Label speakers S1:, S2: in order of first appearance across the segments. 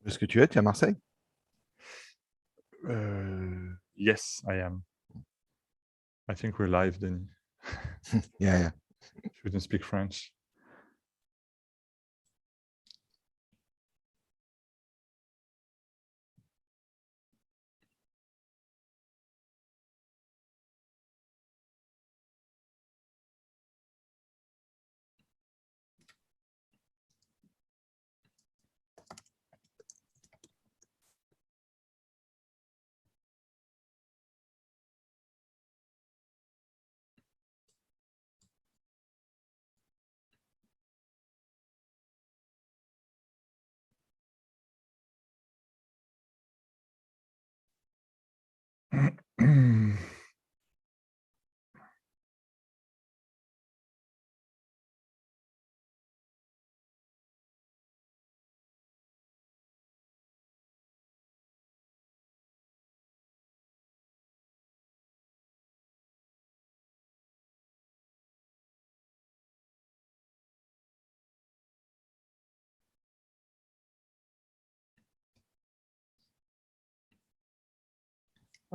S1: Est-ce que tu es à Marseille?
S2: Yes, I am. I think we're live, Denis.
S1: Yeah.
S2: Shouldn't speak French.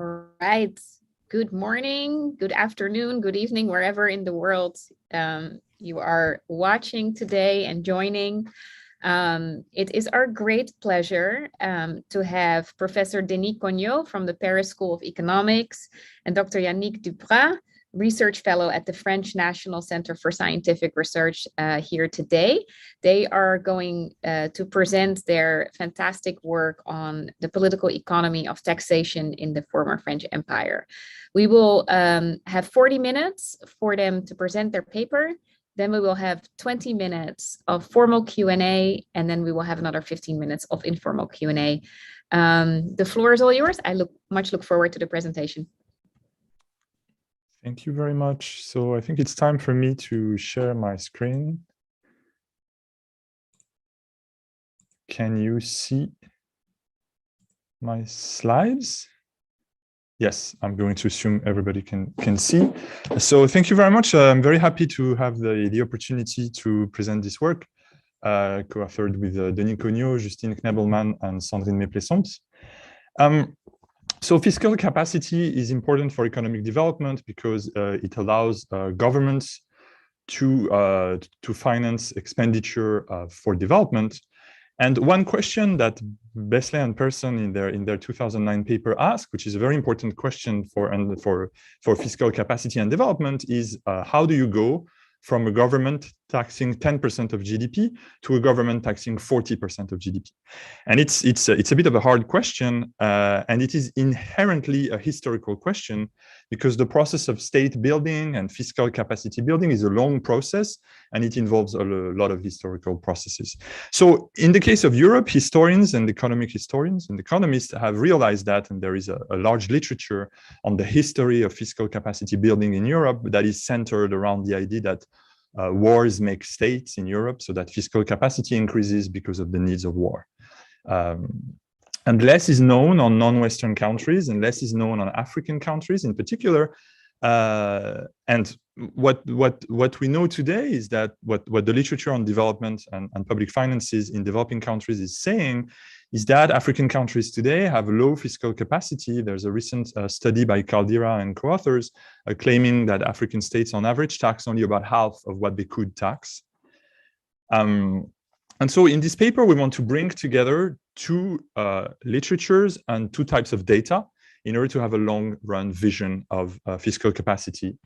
S3: All right. Good morning, good afternoon, good evening, wherever in the world you are watching today and joining. It is our great pleasure to have Professor Denis Cognot from the Paris School of Economics and Dr. Yannick Duprat, Research Fellow at the French National Center for Scientific Research here today. They are going to present their fantastic work on the political economy of taxation in the former French Empire. We will have 40 minutes for them to present their paper. Then we will have 20 minutes of formal Q&A, and then we will have another 15 minutes of informal Q&A. The floor is all yours. I look forward to the presentation.
S2: Thank you very much. So I think it's time for me to share my screen. Can you see my slides? Yes, I'm going to assume everybody can see. So thank you very much. I'm very happy to have the opportunity to present this work, co-authored with Denis Cognot, Justine Knebelman, and Sandrine Méplessant. So fiscal capacity is important for economic development because it allows governments to finance expenditure for development. And one question that Besler and Persson in their 2009 paper asked, which is a very important question for fiscal capacity and development, is how do you go from a government taxing 10% of GDP to a government taxing 40% of GDP? And it's a bit of a hard question, and it is inherently a historical question because the process of state building and fiscal capacity building is a long process, and it involves a lot of historical processes. So in the case of Europe, historians and economic historians and economists have realized that, and there is a large literature on the history of fiscal capacity building in Europe that is centered around the idea that wars make states in Europe, so that fiscal capacity increases because of the needs of war. And less is known on non-Western countries, and less is known on African countries in particular. And what we know today is that what the literature on development and public finances in developing countries is saying is that African countries today have low fiscal capacity. There's a recent study by Caldera and co-authors claiming that African states on average tax only about half of what they could tax. And so in this paper, we want to bring together two literatures and two types of data in order to have a long-run vision of fiscal capacity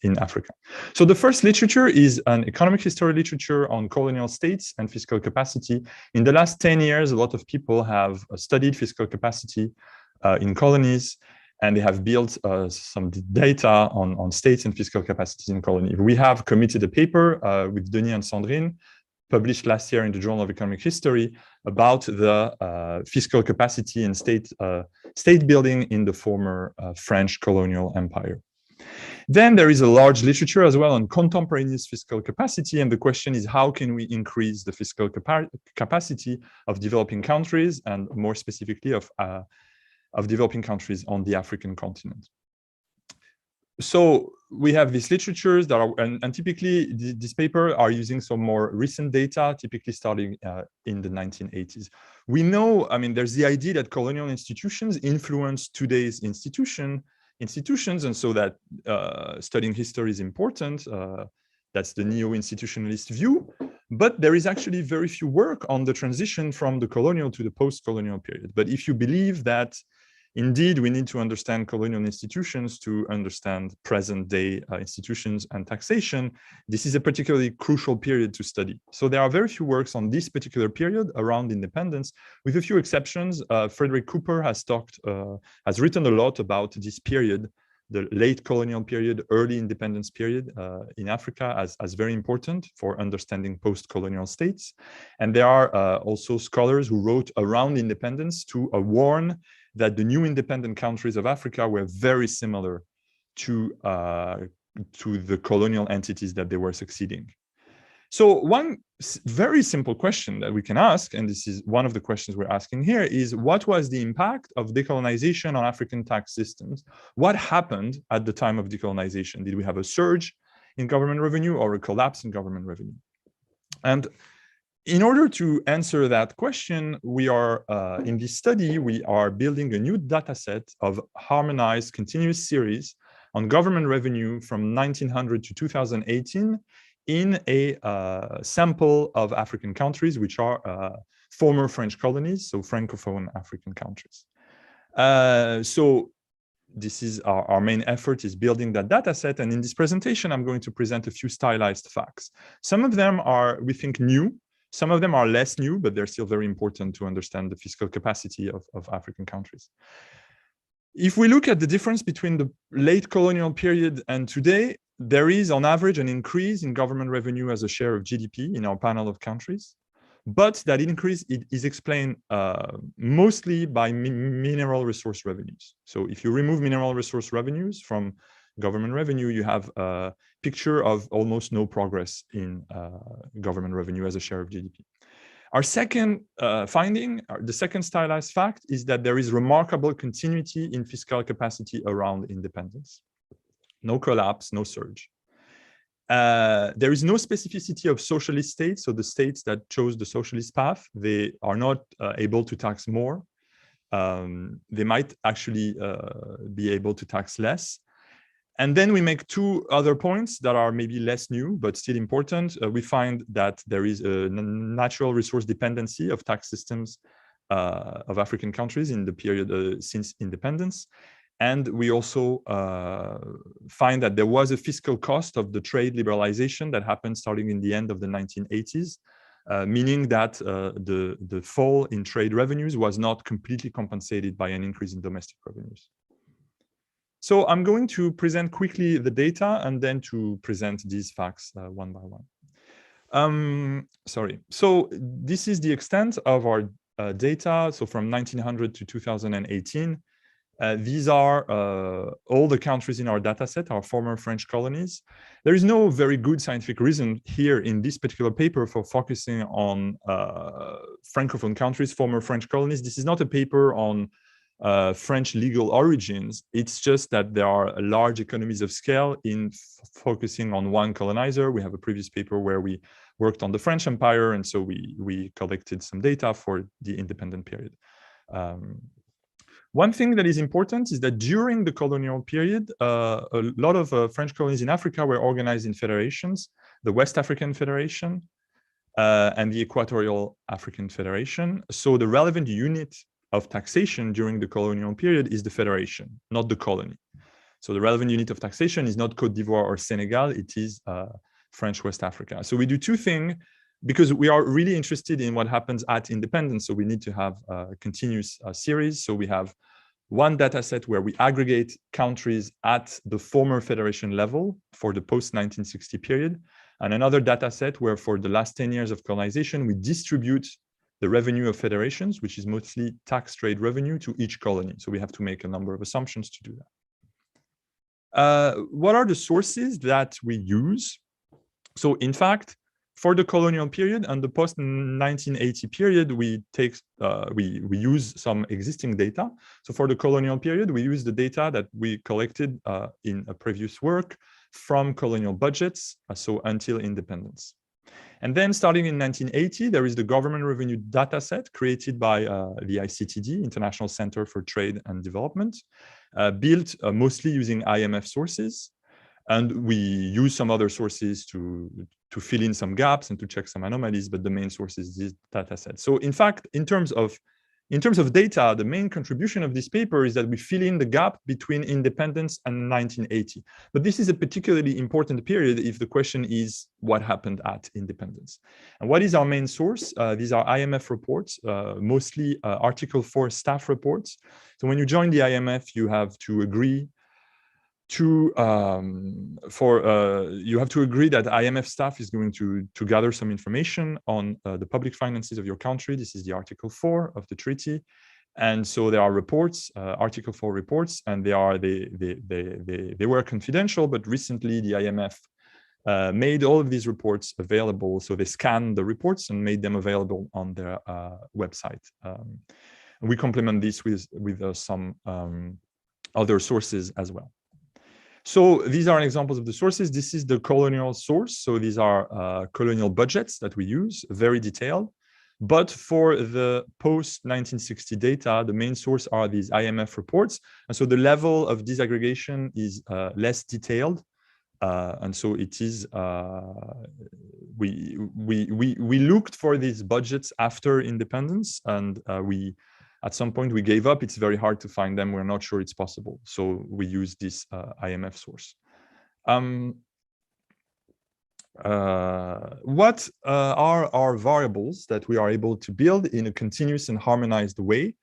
S2: in Africa. So the first literature is an economic history literature on colonial states and fiscal capacity. In the last 10 years, a lot of people have studied fiscal capacity in colonies, and they have built some data on states and fiscal capacities in colonies. We have committed a paper with Denis and Sandrine, published last year in the Journal of Economic History, about the fiscal capacity and state building in the former French colonial empire. Then there is a large literature as well on contemporaneous fiscal capacity, and the question is how can we increase the fiscal capacity of developing countries, and more specifically of developing countries on the African continent. So we have these literatures that are, and typically this paper are using some more recent data, typically starting in the 1980s. We know, I mean, there's the idea that colonial institutions influence today's institutions, and so that studying history is important. That's the neo-institutionalist view. But there is actually very few work on the transition from the colonial to the post-colonial period. But if you believe that indeed, we need to understand colonial institutions to understand present-day institutions and taxation, this is a particularly crucial period to study. So there are very few works on this particular period around independence, with a few exceptions. Frederick Cooper has written a lot about this period, the late colonial period, early independence period in Africa as very important for understanding post-colonial states. And there are also scholars who wrote around independence to warn that the new independent countries of Africa were very similar to the colonial entities that they were succeeding. So one very simple question that we can ask, and this is one of the questions we're asking here, is what was the impact of decolonization on African tax systems? What happened at the time of decolonization? Did we have a surge in government revenue or a collapse in government revenue? And in order to answer that question, we are, in this study, we are building a new data set of harmonized continuous series on government revenue from 1900 to 2018 in a sample of African countries, which are former French colonies, so Francophone African countries. So this is our main effort, is building that data set. And in this presentation, I'm going to present a few stylized facts. Some of them are, we think, new. Some of them are less new, but they're still very important to understand the fiscal capacity of African countries. If we look at the difference between the late colonial period and today, there is on average an increase in government revenue as a share of GDP in our panel of countries. But that increase is explained mostly by mineral resource revenues. So if you remove mineral resource revenues from government revenue, you have a picture of almost no progress in government revenue as a share of GDP. Our second finding, the second stylized fact, is that there is remarkable continuity in fiscal capacity around independence. No collapse, no surge. There is no specificity of socialist states. So the states that chose the socialist path, they are not able to tax more. They might actually be able to tax less. And then we make two other points that are maybe less new, but still important. We find that there is a natural resource dependency of tax systems of African countries in the period since independence. And we also find that there was a fiscal cost of the trade liberalization that happened starting in the end of the 1980s, meaning that the fall in trade revenues was not completely compensated by an increase in domestic revenues. So I'm going to present quickly the data and then to present these facts one by one. So this is the extent of our data. So from 1900 to 2018, these are all the countries in our data set, our former French colonies. There is no very good scientific reason here in this particular paper for focusing on Francophone countries, former French colonies. This is not a paper on French legal origins. It's just that there are large economies of scale in focusing on one colonizer. We have a previous paper where we worked on the French Empire, and so we collected some data for the independent period. One thing that is important is that during the colonial period, a lot of French colonies in Africa were organized in federations, the West African Federation and the Equatorial African Federation. So the relevant unit of taxation during the colonial period is the federation, not the colony. So the relevant unit of taxation is not Côte d'Ivoire or Senegal, it is French West Africa. So we do two things because we are really interested in what happens at independence. So we need to have a continuous series. So we have one data set where we aggregate countries at the former federation level for the post-1960 period, and another data set where for the last 10 years of colonization, we distribute the revenue of federations, which is mostly tax trade revenue, to each colony. So we have to make a number of assumptions to do that. What are the sources that we use? So in fact, For the colonial period and the post-1980 period, we use some existing data. So for the colonial period, we use the data that we collected in a previous work from colonial budgets, so until independence. And then starting in 1980, there is the government revenue dataset created by the ICTD, International Center for Trade and Development, built mostly using IMF sources. And we use some other sources to fill in some gaps and to check some anomalies, but the main source is this dataset. So in fact, in terms of data, the main contribution of this paper is that we fill in the gap between independence and 1980. But this is a particularly important period if the question is what happened at independence. And what is our main source? These are IMF reports, mostly Article 4 staff reports. So when you join the IMF, you have to agree you have to agree that IMF staff is going to gather some information on the public finances of your country. This is the Article 4 of the treaty. And so there are reports, Article 4 reports, and they were confidential, but recently the IMF made all of these reports available. So they scanned the reports and made them available on their website. We complement this with some other sources as well. So these are examples of the sources. This is the colonial source. So these are colonial budgets that we use, very detailed. But for the post-1960 data, the main source are these IMF reports. And so the level of disaggregation is less detailed. And so it is, we looked for these budgets after independence, and at some point we gave up. It's very hard to find them. We're not sure it's possible. So we use this IMF source. What are our variables that we are able to build in a continuous and harmonized way?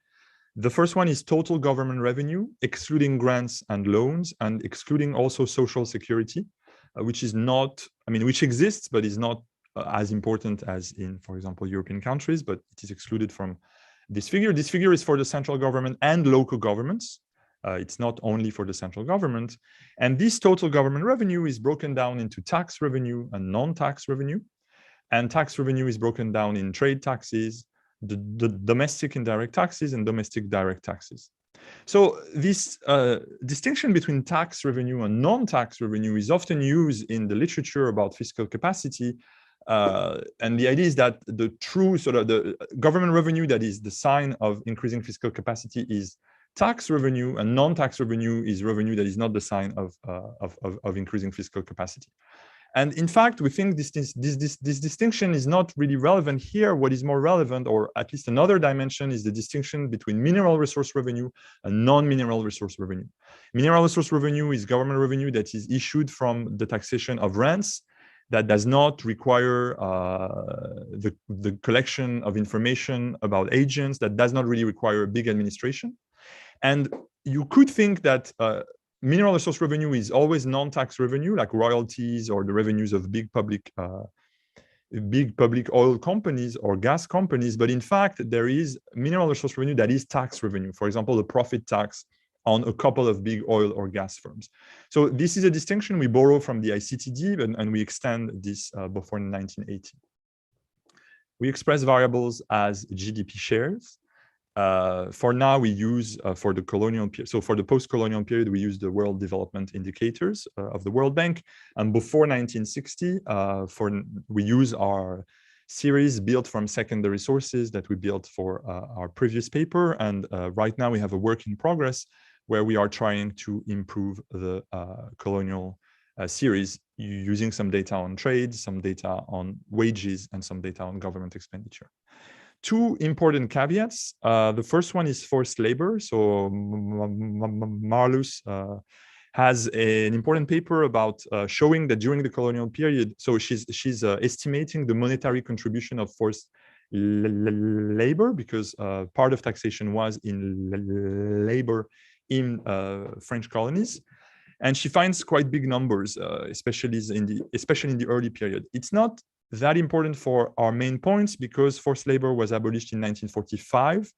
S2: The first one is total government revenue, excluding grants and loans, and excluding also social security, which is not, which exists, but is not as important as in, for example, European countries, but it is excluded from this figure. This figure is for the central government and local governments. It's not only for the central government. And this total government revenue is broken down into tax revenue and non-tax revenue. And tax revenue is broken down in trade taxes, the domestic indirect taxes, and domestic direct taxes. So this distinction between tax revenue and non-tax revenue is often used in the literature about fiscal capacity. And the idea is that the true sort of the government revenue that is the sign of increasing fiscal capacity is tax revenue, and non-tax revenue is revenue that is not the sign of increasing fiscal capacity. And in fact, we think this distinction is not really relevant here. What is more relevant, or at least another dimension, is the distinction between mineral resource revenue and non-mineral resource revenue. Mineral resource revenue is government revenue that is issued from the taxation of rents, that does not require the collection of information about agents, that does not really require a big administration. And you could think that mineral resource revenue is always non-tax revenue, like royalties or the revenues of big public oil companies or gas companies. But in fact, there is mineral resource revenue that is tax revenue. For example, the profit tax on a couple of big oil or gas firms. So this is a distinction we borrow from the ICTD, and we extend this before 1980. We express variables as GDP shares. For now, we use for the colonial period. So for the post-colonial period, we use the World Development Indicators of the World Bank. And before 1960, we use our series built from secondary sources that we built for our previous paper. And right now we have a work in progress where we are trying to improve the colonial series using some data on trade, some data on wages, and some data on government expenditure. Two important caveats. The first one is forced labor. So Marlus has an important paper about showing that during the colonial period, so she's estimating the monetary contribution of forced labor, because part of taxation was in labor in French colonies. And she finds quite big numbers, especially in the early period. It's not that important for our main points because forced labor was abolished in 1945.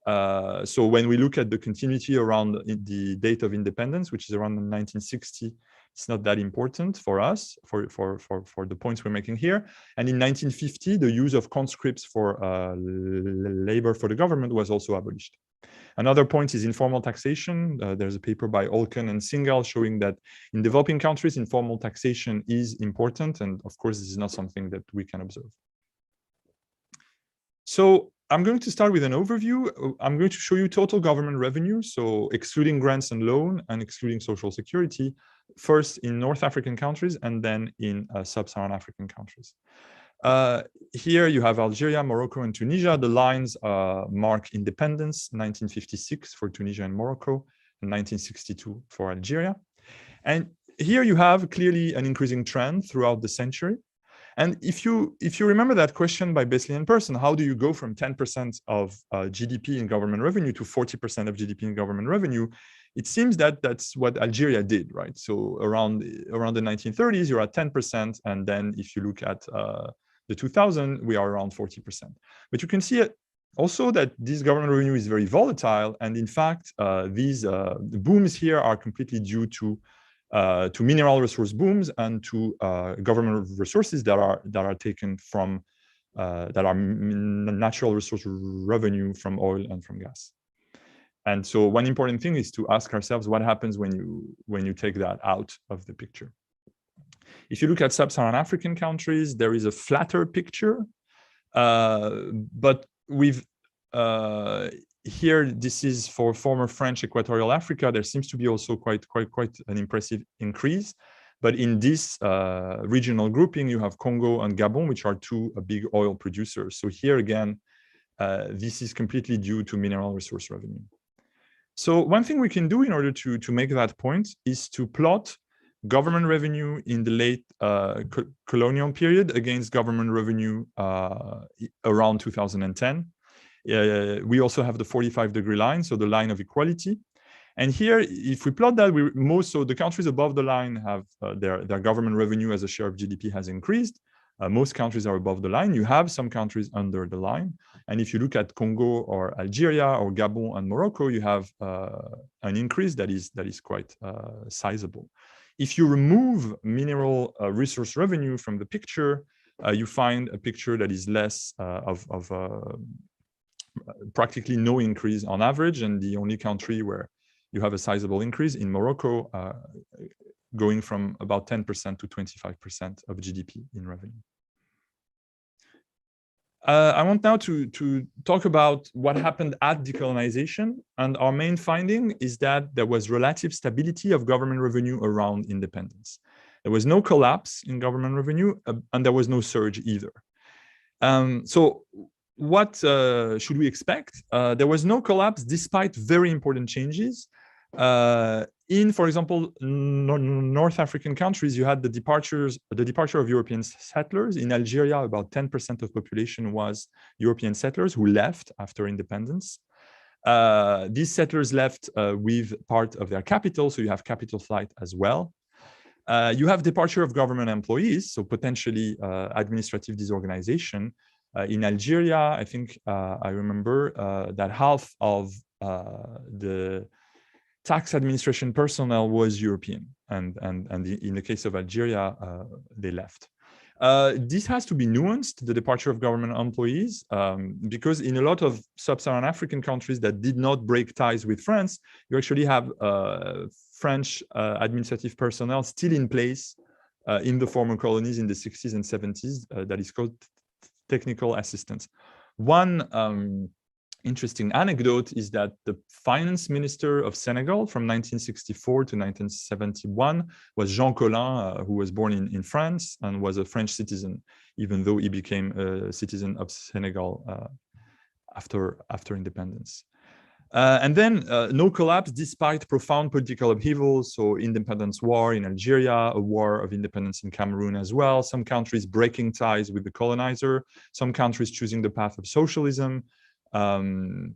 S2: So when we look at the continuity around the date of independence, which is around 1960, it's not that important for us, for the points we're making here. And in 1950, the use of conscripts for labor for the government was also abolished. Another point is informal taxation. There's a paper by Olken and Singal showing that in developing countries, informal taxation is important. And of course, this is not something that we can observe. So I'm going to start with an overview. I'm going to show you total government revenue, so excluding grants and loan and excluding social security, first in North African countries and then in sub-Saharan African countries. Here you have Algeria, Morocco, and Tunisia. The lines mark independence, 1956 for Tunisia and Morocco, and 1962 for Algeria. And here you have clearly an increasing trend throughout the century. And if you remember that question by Besley and Person, how do you go from 10% of GDP in government revenue to 40% of GDP in government revenue? It seems that that's what Algeria did, right? So around the 1930s, you're at 10, and then if you look at the 2000, we are around 40%. But you can see also that this government revenue is very volatile, and in fact, these booms here are completely due to mineral resource booms and to government resources that are taken from that are natural resource revenue from oil and from gas. And so one important thing is to ask ourselves what happens when you take that out of the picture. If you look at sub-Saharan African countries, there is a flatter picture, but we've here, this is for former French Equatorial Africa. There seems to be also quite an impressive increase. But in this regional grouping, you have Congo and Gabon, which are two big oil producers. So here again, this is completely due to mineral resource revenue. So one thing we can do in order to make that point is to plot government revenue in the late colonial period against government revenue around 2010. We also have the 45-degree line, so the line of equality. And here, if we plot that, so the countries above the line have their government revenue as a share of GDP has increased. Most countries are above the line. You have some countries under the line. And if you look at Congo or Algeria or Gabon and Morocco, you have an increase that is quite sizable. If you remove mineral resource revenue from the picture, you find a picture that is less of practically no increase on average, and the only country where you have a sizable increase in Morocco, going from about 10% to 25% of GDP in revenue. I want now to talk about what happened at decolonization, and our main finding is that there was relative stability of government revenue around independence. There was no collapse in government revenue, and there was no surge either. So what should we expect? There was no collapse despite very important changes. In, for example, North African countries, you had the departure of European settlers. In Algeria, about 10% of population was European settlers who left after independence. These settlers left with part of their capital, so you have capital flight as well. You have departure of government employees, so potentially administrative disorganization. In Algeria, I think I remember that half of the tax administration personnel was European, and in the case of Algeria, they left. This has to be nuanced, the departure of government employees, because in a lot of sub-Saharan African countries that did not break ties with France, you actually have French administrative personnel still in place in the former colonies in the 60s and 70s, that is called technical assistance. One interesting anecdote is that the finance minister of Senegal from 1964 to 1971 was Jean Collin, who was born in France and was a French citizen, even though he became a citizen of Senegal after independence. And then no collapse despite profound political upheavals, so independence war in Algeria, a war of independence in Cameroon as well, some countries breaking ties with the colonizer, some countries choosing the path of socialism. And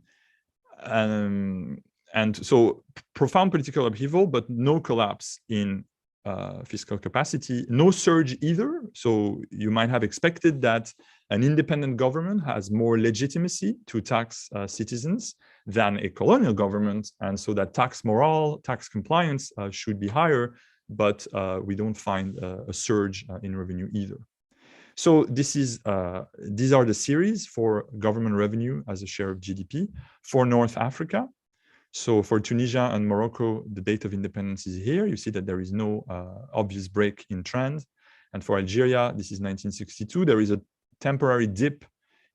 S2: so profound political upheaval, but no collapse in fiscal capacity. No surge either. So you might have expected that an independent government has more legitimacy to tax citizens than a colonial government. And so that tax morale, tax compliance should be higher, but we don't find a surge in revenue either. So these are the series for government revenue as a share of GDP for North Africa. So for Tunisia and Morocco, the date of independence is here. You see that there is no obvious break in trend. And for Algeria, this is 1962. There is a temporary dip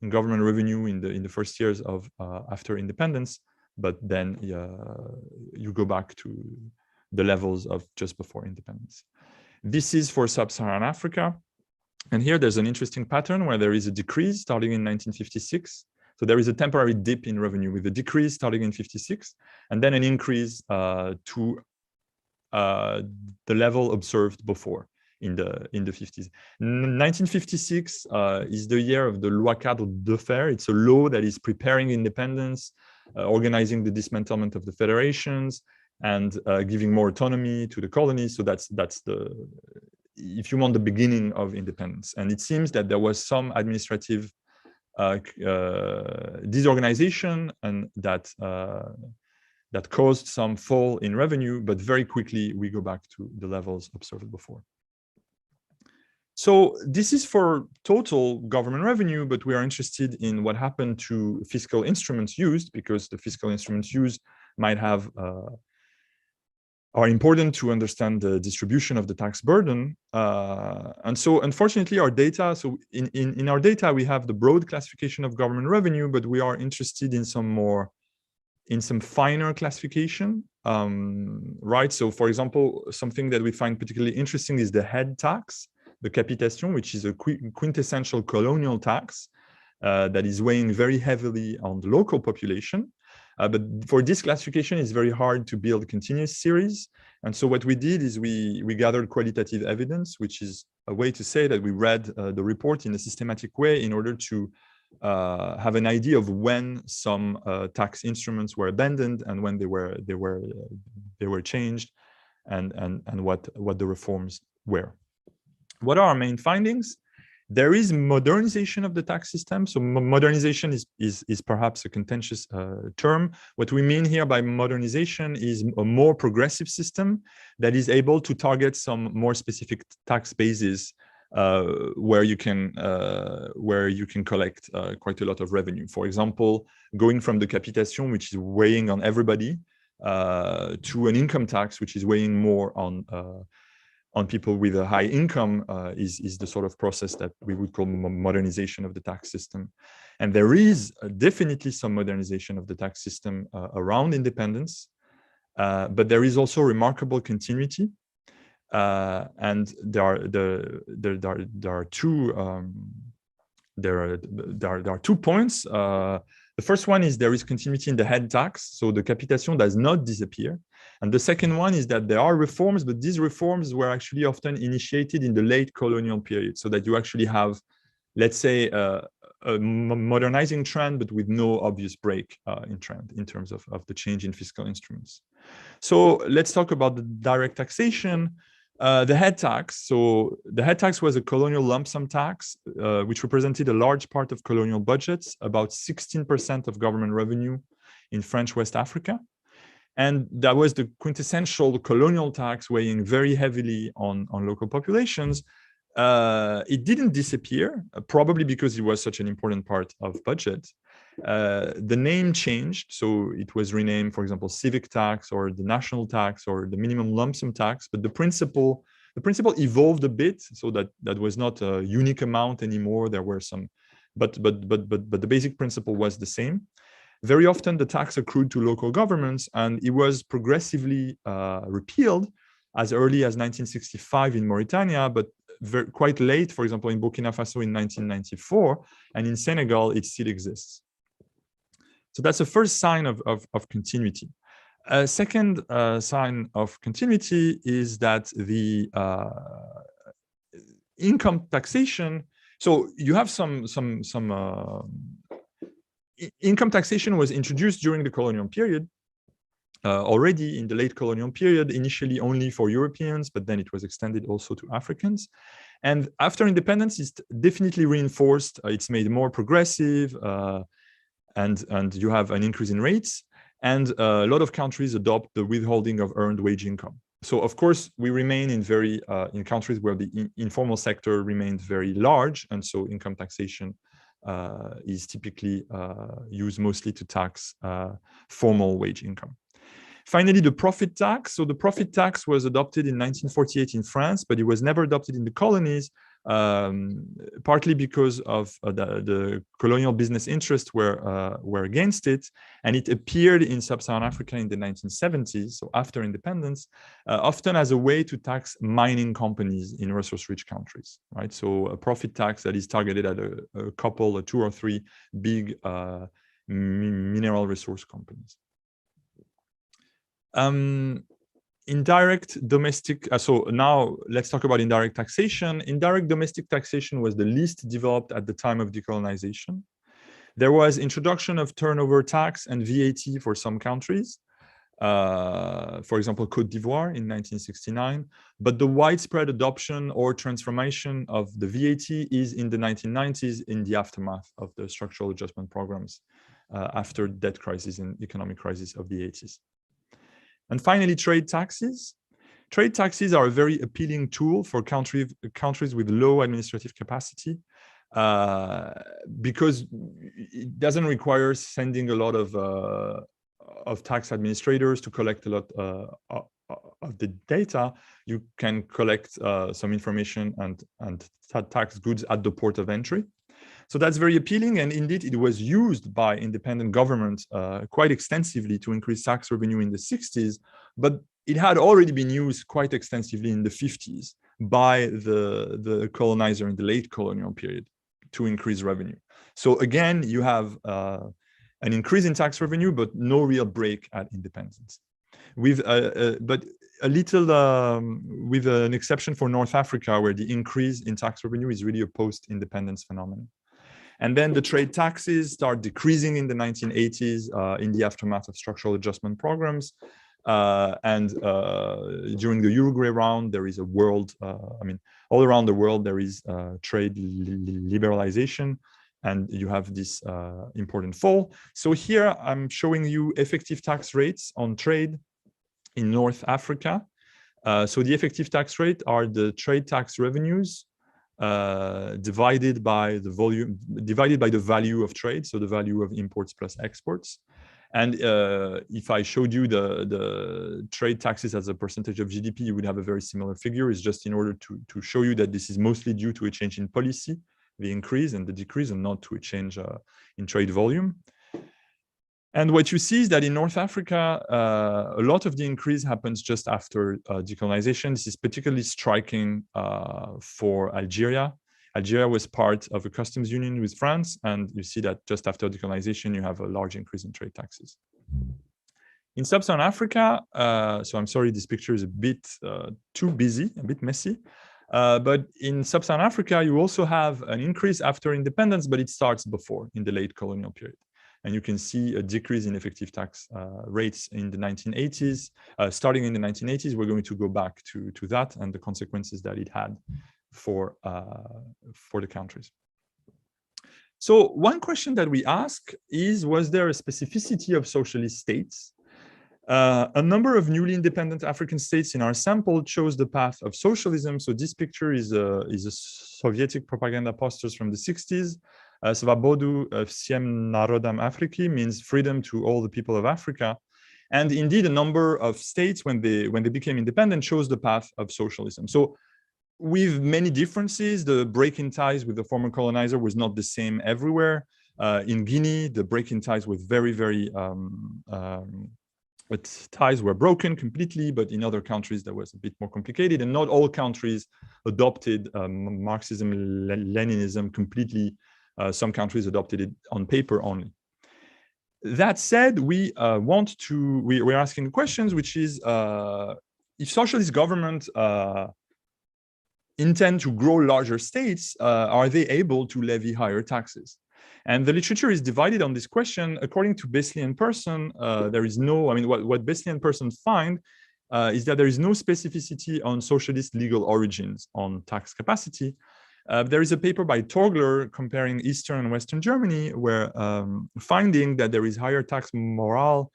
S2: in government revenue in the first years of after independence, but then you go back to the levels of just before independence. This is for Sub-Saharan Africa. And here there's an interesting pattern where there is a decrease starting in 1956. So there is a temporary dip in revenue with a decrease starting in 56, and then an increase to the level observed before in the 50s. 1956 is the year of the Loi Cadre de Fer. It's a law that is preparing independence, organizing the dismantlement of the federations, and giving more autonomy to the colonies. So that's the, if you want, the beginning of independence. And it seems that there was some administrative disorganization, and that caused some fall in revenue, but very quickly we go back to the levels observed before. So this is for total government revenue, but we are interested in what happened to fiscal instruments used, because the fiscal instruments used might have are important to understand the distribution of the tax burden. And so unfortunately our data, so in our data, we have the broad classification of government revenue, but we are interested in some finer classification, right? So for example, something that we find particularly interesting is the head tax, the capitation, which is a quintessential colonial tax that is weighing very heavily on the local population. But for this classification, it's very hard to build continuous series. And so what we did is we gathered qualitative evidence, which is a way to say that we read the report in a systematic way in order to have an idea of when some tax instruments were abandoned and when they were changed, and what the reforms were. What are our main findings? There is modernization of the tax system. So modernization is perhaps a contentious term. What we mean here by modernization is a more progressive system that is able to target some more specific tax bases where you can collect quite a lot of revenue. For example, going from the capitation, which is weighing on everybody, to an income tax, which is weighing more on people with a high income, is the sort of process that we would call modernization of the tax system. And there is definitely some modernization of the tax system around independence, but there is also remarkable continuity. And there are two points. The first one is there is continuity in the head tax, so the capitation does not disappear. And the second one is that there are reforms, but these reforms were actually often initiated in the late colonial period, so that you actually have, let's say, a modernizing trend, but with no obvious break in trend in terms of the change in fiscal instruments. So let's talk about the direct taxation. The head tax. So the head tax was a colonial lump sum tax, which represented a large part of colonial budgets, about 16% of government revenue in French West Africa. And that was the quintessential colonial tax, weighing very heavily on local populations. It didn't disappear, probably because it was such an important part of budget. The name changed, so it was renamed, for example, civic tax or the national tax or the minimum lump sum tax. But the principle evolved a bit, so that was not a unique amount anymore. There were some, but the basic principle was the same. Very often the tax accrued to local governments, and it was progressively repealed as early as 1965 in Mauritania, but quite late, for example, in Burkina Faso in 1994, and in Senegal, it still exists. So that's the first sign of continuity. A second sign of continuity is that the income taxation. So you have some income taxation was introduced during the colonial period, already in the late colonial period, initially only for Europeans, but then it was extended also to Africans. And after independence, it's definitely reinforced. It's made more progressive, and you have an increase in rates. And a lot of countries adopt the withholding of earned wage income. So of course, we remain in countries where the informal sector remains very large, and so income taxation is typically used mostly to tax formal wage income. Finally, the profit tax. So the profit tax was adopted in 1948 in France, but it was never adopted in the colonies, partly because of the colonial business interests were against it, and it appeared in sub-Saharan Africa in the 1970s, so after independence, often as a way to tax mining companies in resource-rich countries, right? So a profit tax that is targeted at a couple, 2 or 3 big mineral resource companies. Indirect domestic, so now let's talk about indirect taxation. Indirect domestic taxation was the least developed at the time of decolonization. There was introduction of turnover tax and VAT for some countries, for example, Côte d'Ivoire in 1969, but the widespread adoption or transformation of the VAT is in the 1990s in the aftermath of the structural adjustment programs after debt crisis and economic crisis of the 80s. And finally, trade taxes. Trade taxes are a very appealing tool for countries with low administrative capacity because it doesn't require sending a lot of tax administrators to collect a lot of the data. You can collect some information and tax goods at the port of entry. So that's very appealing, and indeed it was used by independent governments quite extensively to increase tax revenue in the 60s, but it had already been used quite extensively in the 50s by the colonizer in the late colonial period to increase revenue. So again, you have an increase in tax revenue, but no real break at independence. With but a little with an exception for North Africa, where the increase in tax revenue is really a post-independence phenomenon. And then the trade taxes start decreasing in the 1980s in the aftermath of structural adjustment programs. And during the Uruguay round, there is a world, all around the world, there is trade liberalization, and you have this important fall. So here I'm showing you effective tax rates on trade in North Africa. So the effective tax rate are the trade tax revenues divided by the value of trade, so the value of imports plus exports. And if I showed you the trade taxes as a percentage of GDP, you would have a very similar figure. It's just in order to show you that this is mostly due to a change in policy, the increase and the decrease, and not to a change in trade volume. And what you see is that in North Africa, a lot of the increase happens just after decolonization. This is particularly striking for Algeria. Algeria was part of a customs union with France, and you see that just after decolonization, you have a large increase in trade taxes. In Sub-Saharan Africa, so I'm sorry, this picture is a bit too busy, a bit messy. But in Sub-Saharan Africa, you also have an increase after independence, but it starts before, in the late colonial period. And you can see a decrease in effective tax rates in the 1980s. Starting in the 1980s, we're going to go back to that and the consequences that it had for the countries. So one question that we ask is, was there a specificity of socialist states? A number of newly independent African states in our sample chose the path of socialism. So this picture is a Soviet propaganda posters from the 60s. Svobodu Всем народам Африки means freedom to all the people of Africa. And indeed, a number of states, when they became independent, chose the path of socialism. So with many differences, the break in ties with the former colonizer was not the same everywhere. In Guinea, the break in ties was very, very, ties were broken completely, but in other countries, that was a bit more complicated. And not all countries adopted Marxism, Leninism completely. Some countries adopted it on paper only. That said, we're asking questions, which is, if socialist governments intend to grow larger states, are they able to levy higher taxes? And the literature is divided on this question. According to Beasley and Person, there is no, I mean, what Beasley and Person find is that there is no specificity on socialist legal origins on tax capacity. There is a paper by Torgler comparing Eastern and Western Germany, where finding that there is higher tax morale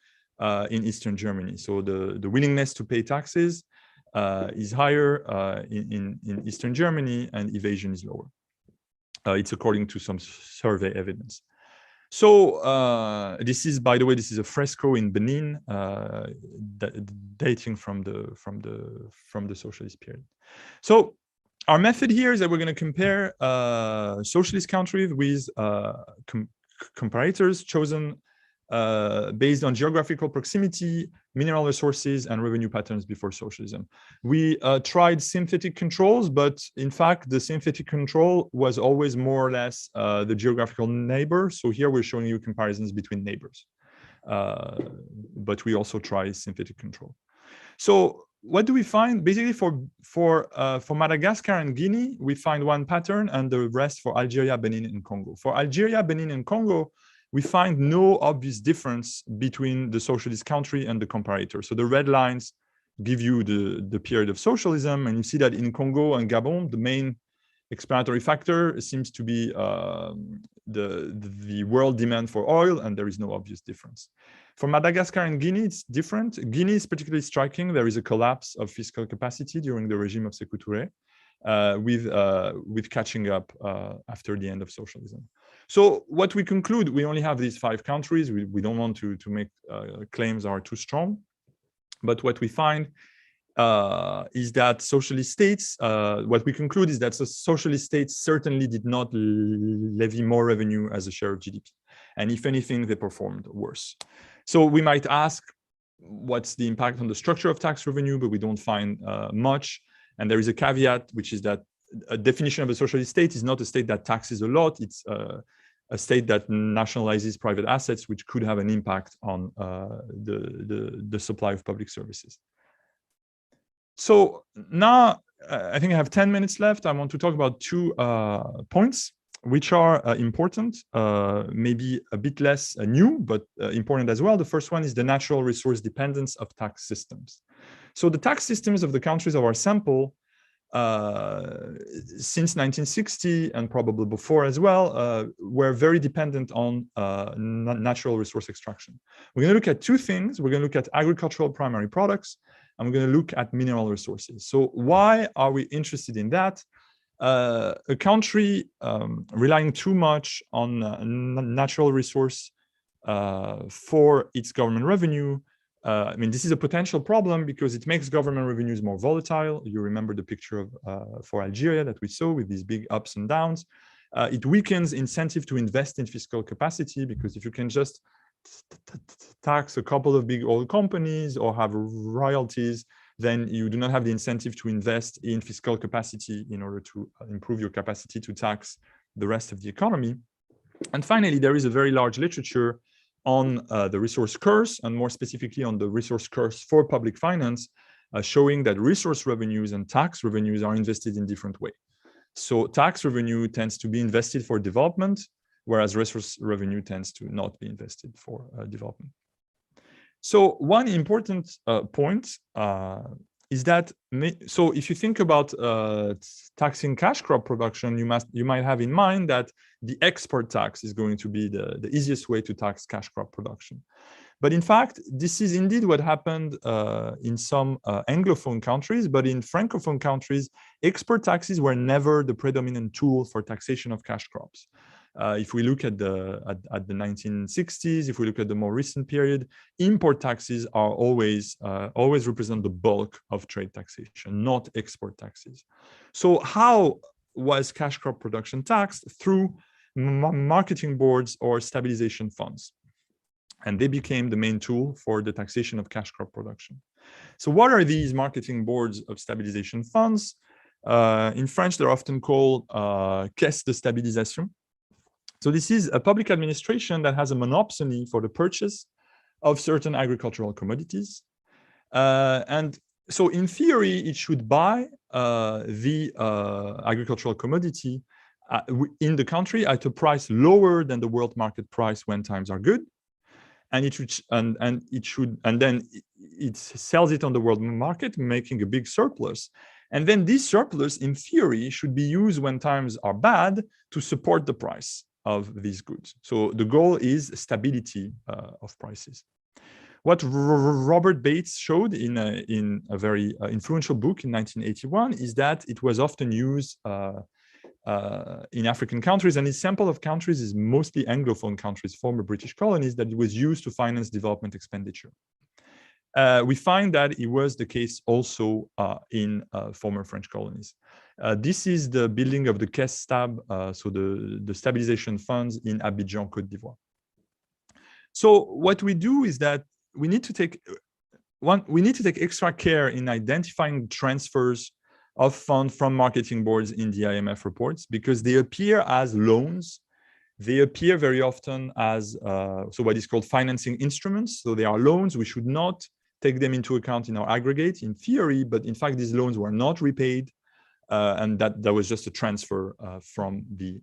S2: in Eastern Germany. So the willingness to pay taxes is higher in Eastern Germany, and evasion is lower. It's according to some survey evidence. So this is, by the way, this is a fresco in Benin, dating from the socialist period. So our method here is that we're going to compare socialist countries with comparators chosen based on geographical proximity, mineral resources, and revenue patterns before socialism. We tried synthetic controls, but in fact, the synthetic control was always more or less the geographical neighbor. So here we're showing you comparisons between neighbors, but we also try synthetic control. So what do we find? Basically, for Madagascar and Guinea, we find one pattern, and the rest for Algeria, Benin, and Congo. For Algeria, Benin, and Congo, we find no obvious difference between the socialist country and the comparator. So the red lines give you the period of socialism, and you see that in Congo and Gabon, the main explanatory factor seems to be the world demand for oil, and there is no obvious difference. For Madagascar and Guinea, it's different. Guinea is particularly striking. There is a collapse of fiscal capacity during the regime of Sékou Touré, with catching up after the end of socialism. So what we conclude, we only have these 5 countries. We don't want to make claims are too strong. But what we find is that socialist states, what we conclude is that socialist states certainly did not levy more revenue as a share of GDP. And if anything, they performed worse. So we might ask, what's the impact on the structure of tax revenue? But we don't find much. And there is a caveat, which is that a definition of a socialist state is not a state that taxes a lot. It's a state that nationalizes private assets, which could have an impact on the supply of public services. So now I think I have 10 minutes left. I want to talk about 2 points, which are important, maybe a bit less new, but important as well. The first one is the natural resource dependence of tax systems. So the tax systems of the countries of our sample since 1960 and probably before as well, were very dependent on natural resource extraction. We're going to look at 2 things. We're going to look at agricultural primary products, and we're going to look at mineral resources. So why are we interested in that? A country relying too much on natural resource for its government revenue, I mean, this is a potential problem because it makes government revenues more volatile. You remember the picture of for Algeria that we saw with these big ups and downs. It weakens incentive to invest in fiscal capacity, because if you can just tax a couple of big oil companies or have royalties, then you do not have the incentive to invest in fiscal capacity in order to improve your capacity to tax the rest of the economy. And finally, there is a very large literature on the resource curse, and more specifically on the resource curse for public finance, showing that resource revenues and tax revenues are invested in different ways. So tax revenue tends to be invested for development, whereas resource revenue tends to not be invested for development. So one important point is that, so if you think about taxing cash crop production, you might have in mind that the export tax is going to be the easiest way to tax cash crop production. But in fact, this is indeed what happened in some Anglophone countries, but in Francophone countries, export taxes were never the predominant tool for taxation of cash crops. If we look at the 1960s, if we look at the more recent period, import taxes are always represent the bulk of trade taxation, not export taxes. So how was cash crop production taxed? Through marketing boards or stabilization funds. And they became the main tool for the taxation of cash crop production. So what are these marketing boards of stabilization funds? In French, they're often called caisse de stabilisation. So this is a public administration that has a monopoly for the purchase of certain agricultural commodities. And so in theory, it should buy the agricultural commodity in the country at a price lower than the world market price when times are good, and then it sells it on the world market, making a big surplus. And then this surplus, in theory, should be used when times are bad to support the price of these goods. So the goal is stability of prices. What Robert Bates showed in a very influential book in 1981 is that it was often used in African countries, and his sample of countries is mostly Anglophone countries, former British colonies, that it was used to finance development expenditure. We find that it was the case also in former French colonies. This is the building of the Caisse Stab, so the stabilization funds in Abidjan, Côte d'Ivoire. So what we do is that we need to take extra care in identifying transfers of funds from marketing boards in the IMF reports, because they appear as loans. They appear very often as so what is called financing instruments. So they are loans. We should not take them into account in our aggregate in theory, but in fact, these loans were not repaid, and that was just a transfer from the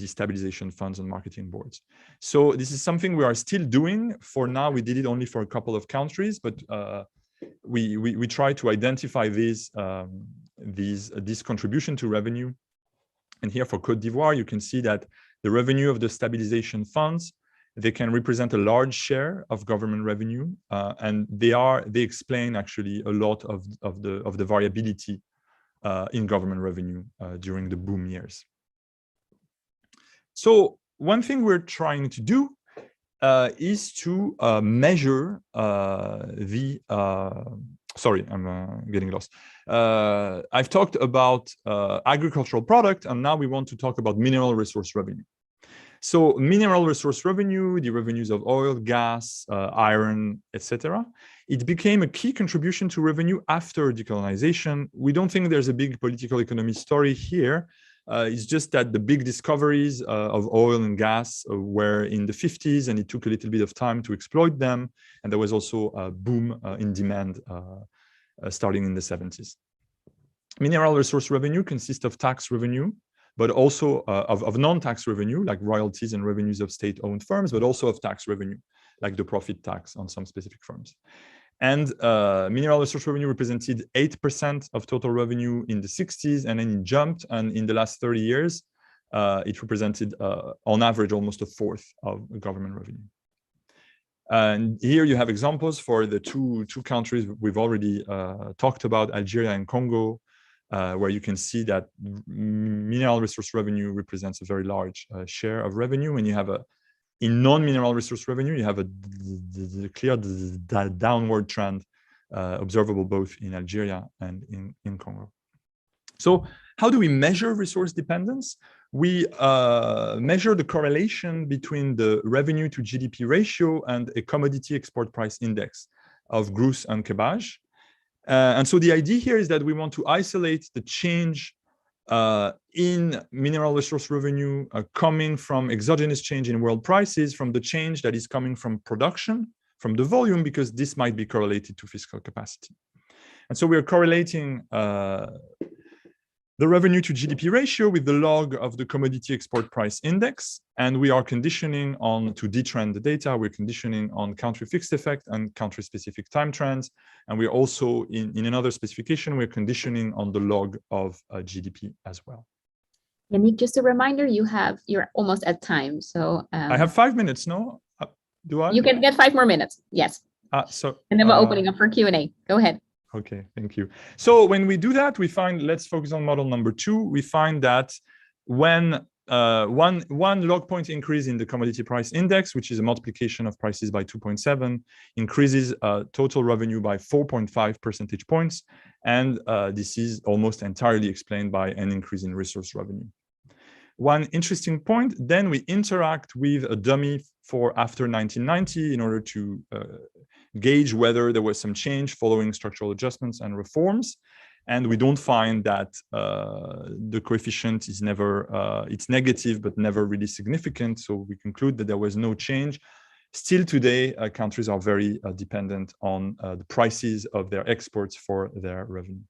S2: stabilization funds and marketing boards. So this is something we are still doing. For now, we did it only for a couple of countries, but we try to identify this contribution to revenue. And here for Côte d'Ivoire, you can see that the revenue of the stabilization funds, they can represent a large share of government revenue, and they explain actually a lot of the variability in government revenue during the boom years. So one thing we're trying to do is to measure sorry, I'm getting lost. I've talked about agricultural product, and now we want to talk about mineral resource revenue. So mineral resource revenue, the revenues of oil, gas, iron, etc., it became a key contribution to revenue after decolonization. We don't think there's a big political economy story here. It's just that the big discoveries of oil and gas were in the 50s, and it took a little bit of time to exploit them. And there was also a boom in demand starting in the 70s. Mineral resource revenue consists of tax revenue, but also of non-tax revenue, like royalties and revenues of state-owned firms, but also of tax revenue, like the profit tax on some specific firms. And mineral resource revenue represented 8% of total revenue in the 60s, and then it jumped. And in the last 30 years, it represented, on average, almost a fourth of government revenue. And here you have examples for the two countries we've already talked about, Algeria and Congo, where you can see that mineral resource revenue represents a very large share of revenue. And you have in non-mineral resource revenue, you have a clear downward trend observable both in Algeria and in Congo. So how do we measure resource dependence? We measure the correlation between the revenue to GDP ratio and a commodity export price index of Grous and Kebaj. And so the idea here is that we want to isolate the change in mineral resource revenue coming from exogenous change in world prices from the change that is coming from production, from the volume, because this might be correlated to fiscal capacity. And so we are correlating the revenue to GDP ratio with the log of the commodity export price index. And we are conditioning on, to detrend the data, we're conditioning on country fixed effect and country specific time trends. And we're also, in another specification, we're conditioning on the log of GDP as well.
S3: Yannick, just a reminder, you're almost at time. So
S2: I have 5 minutes, no? Do I?
S3: You can get 5 more minutes, yes. And then we're opening up for Q&A. Go ahead.
S2: Okay, thank you. So when we do that, we find, let's focus on model number 2. We find that when one log point increase in the commodity price index, which is a multiplication of prices by 2.7, increases total revenue by 4.5 percentage points. And this is almost entirely explained by an increase in resource revenue. One interesting point, then we interact with a dummy for after 1990 in order to gauge whether there was some change following structural adjustments and reforms. And we don't find that the coefficient is never, it's negative, but never really significant. So we conclude that there was no change. Still today, countries are very dependent on the prices of their exports for their revenue.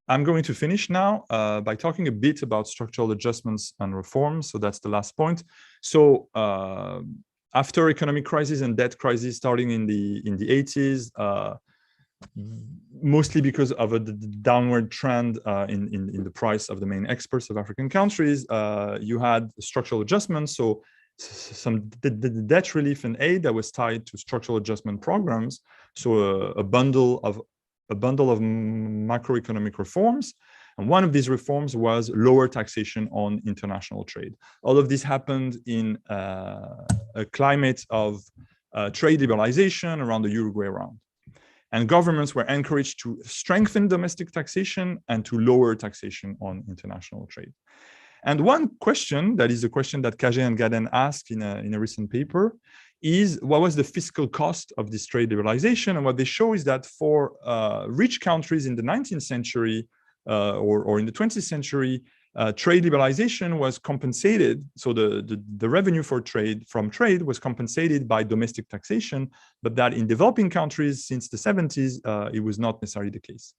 S2: I'm going to finish now by talking a bit about structural adjustments and reforms. So that's the last point. So after economic crisis and debt crisis starting in the 80s, mostly because of a downward trend in the price of the main exports of African countries, you had structural adjustments. So some debt relief and aid that was tied to structural adjustment programs. So a bundle of macroeconomic reforms. And one of these reforms was lower taxation on international trade. All of this happened in a climate of trade liberalization around the Uruguay round. And governments were encouraged to strengthen domestic taxation and to lower taxation on international trade. And one question, that is a question that Cagé and Gaden asked in a recent paper, is what was the fiscal cost of this trade liberalization? And what they show is that for rich countries in the 19th century or in the 20th century, trade liberalization was compensated. So the revenue from trade was compensated by domestic taxation, but that in developing countries since the 70s, it was not necessarily the case.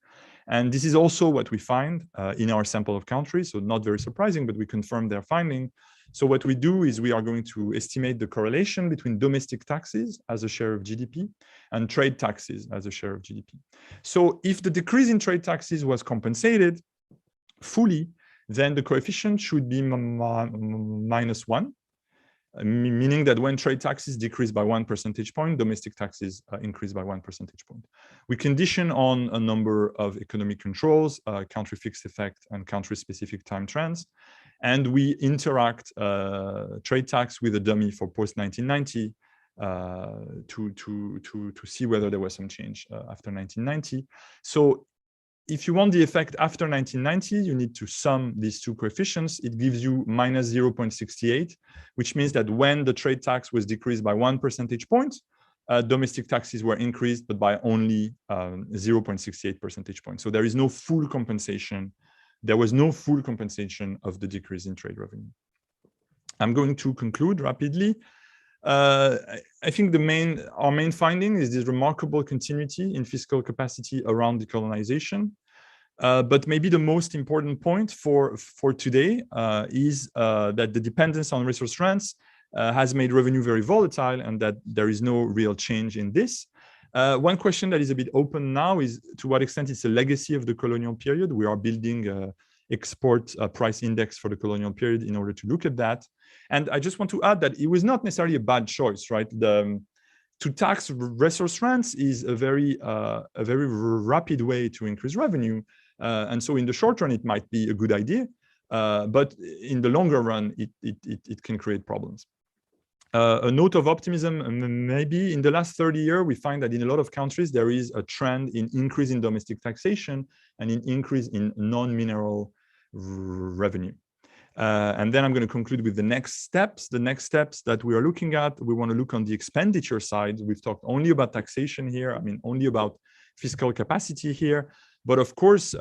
S2: And this is also what we find in our sample of countries. So not very surprising, but we confirm their finding. So what we do is we are going to estimate the correlation between domestic taxes as a share of GDP and trade taxes as a share of GDP. So if the decrease in trade taxes was compensated fully, then the coefficient should be -1, meaning that when trade taxes decrease by 1 percentage point, domestic taxes increase by 1 percentage point. We condition on a number of economic controls, country fixed effect and country specific time trends. And we interact trade tax with a dummy for post-1990 to see whether there was some change after 1990. So if you want the effect after 1990, you need to sum these two coefficients. It gives you -0.68, which means that when the trade tax was decreased by 1 percentage point, domestic taxes were increased, but by only 0.68 percentage points. So there is no full compensation. There was no full compensation of the decrease in trade revenue. I'm going to conclude rapidly. I think our main finding is this remarkable continuity in fiscal capacity around decolonization. But maybe the most important point for today is that the dependence on resource rents has made revenue very volatile and that there is no real change in this. One question that is a bit open now is to what extent it's a legacy of the colonial period. We are building an export price index for the colonial period in order to look at that. And I just want to add that it was not necessarily a bad choice, right? To tax resource rents is a very rapid way to increase revenue. And so in the short run, it might be a good idea. But in the longer run, it can create problems. A note of optimism, maybe in the last 30 years, we find that in a lot of countries, there is a trend in increase in domestic taxation and in increase in non-mineral revenue. And then I'm going to conclude with the next steps. The next steps that we are looking at, we want to look on the expenditure side. We've talked only about taxation here. I mean, only about fiscal capacity here. But of course,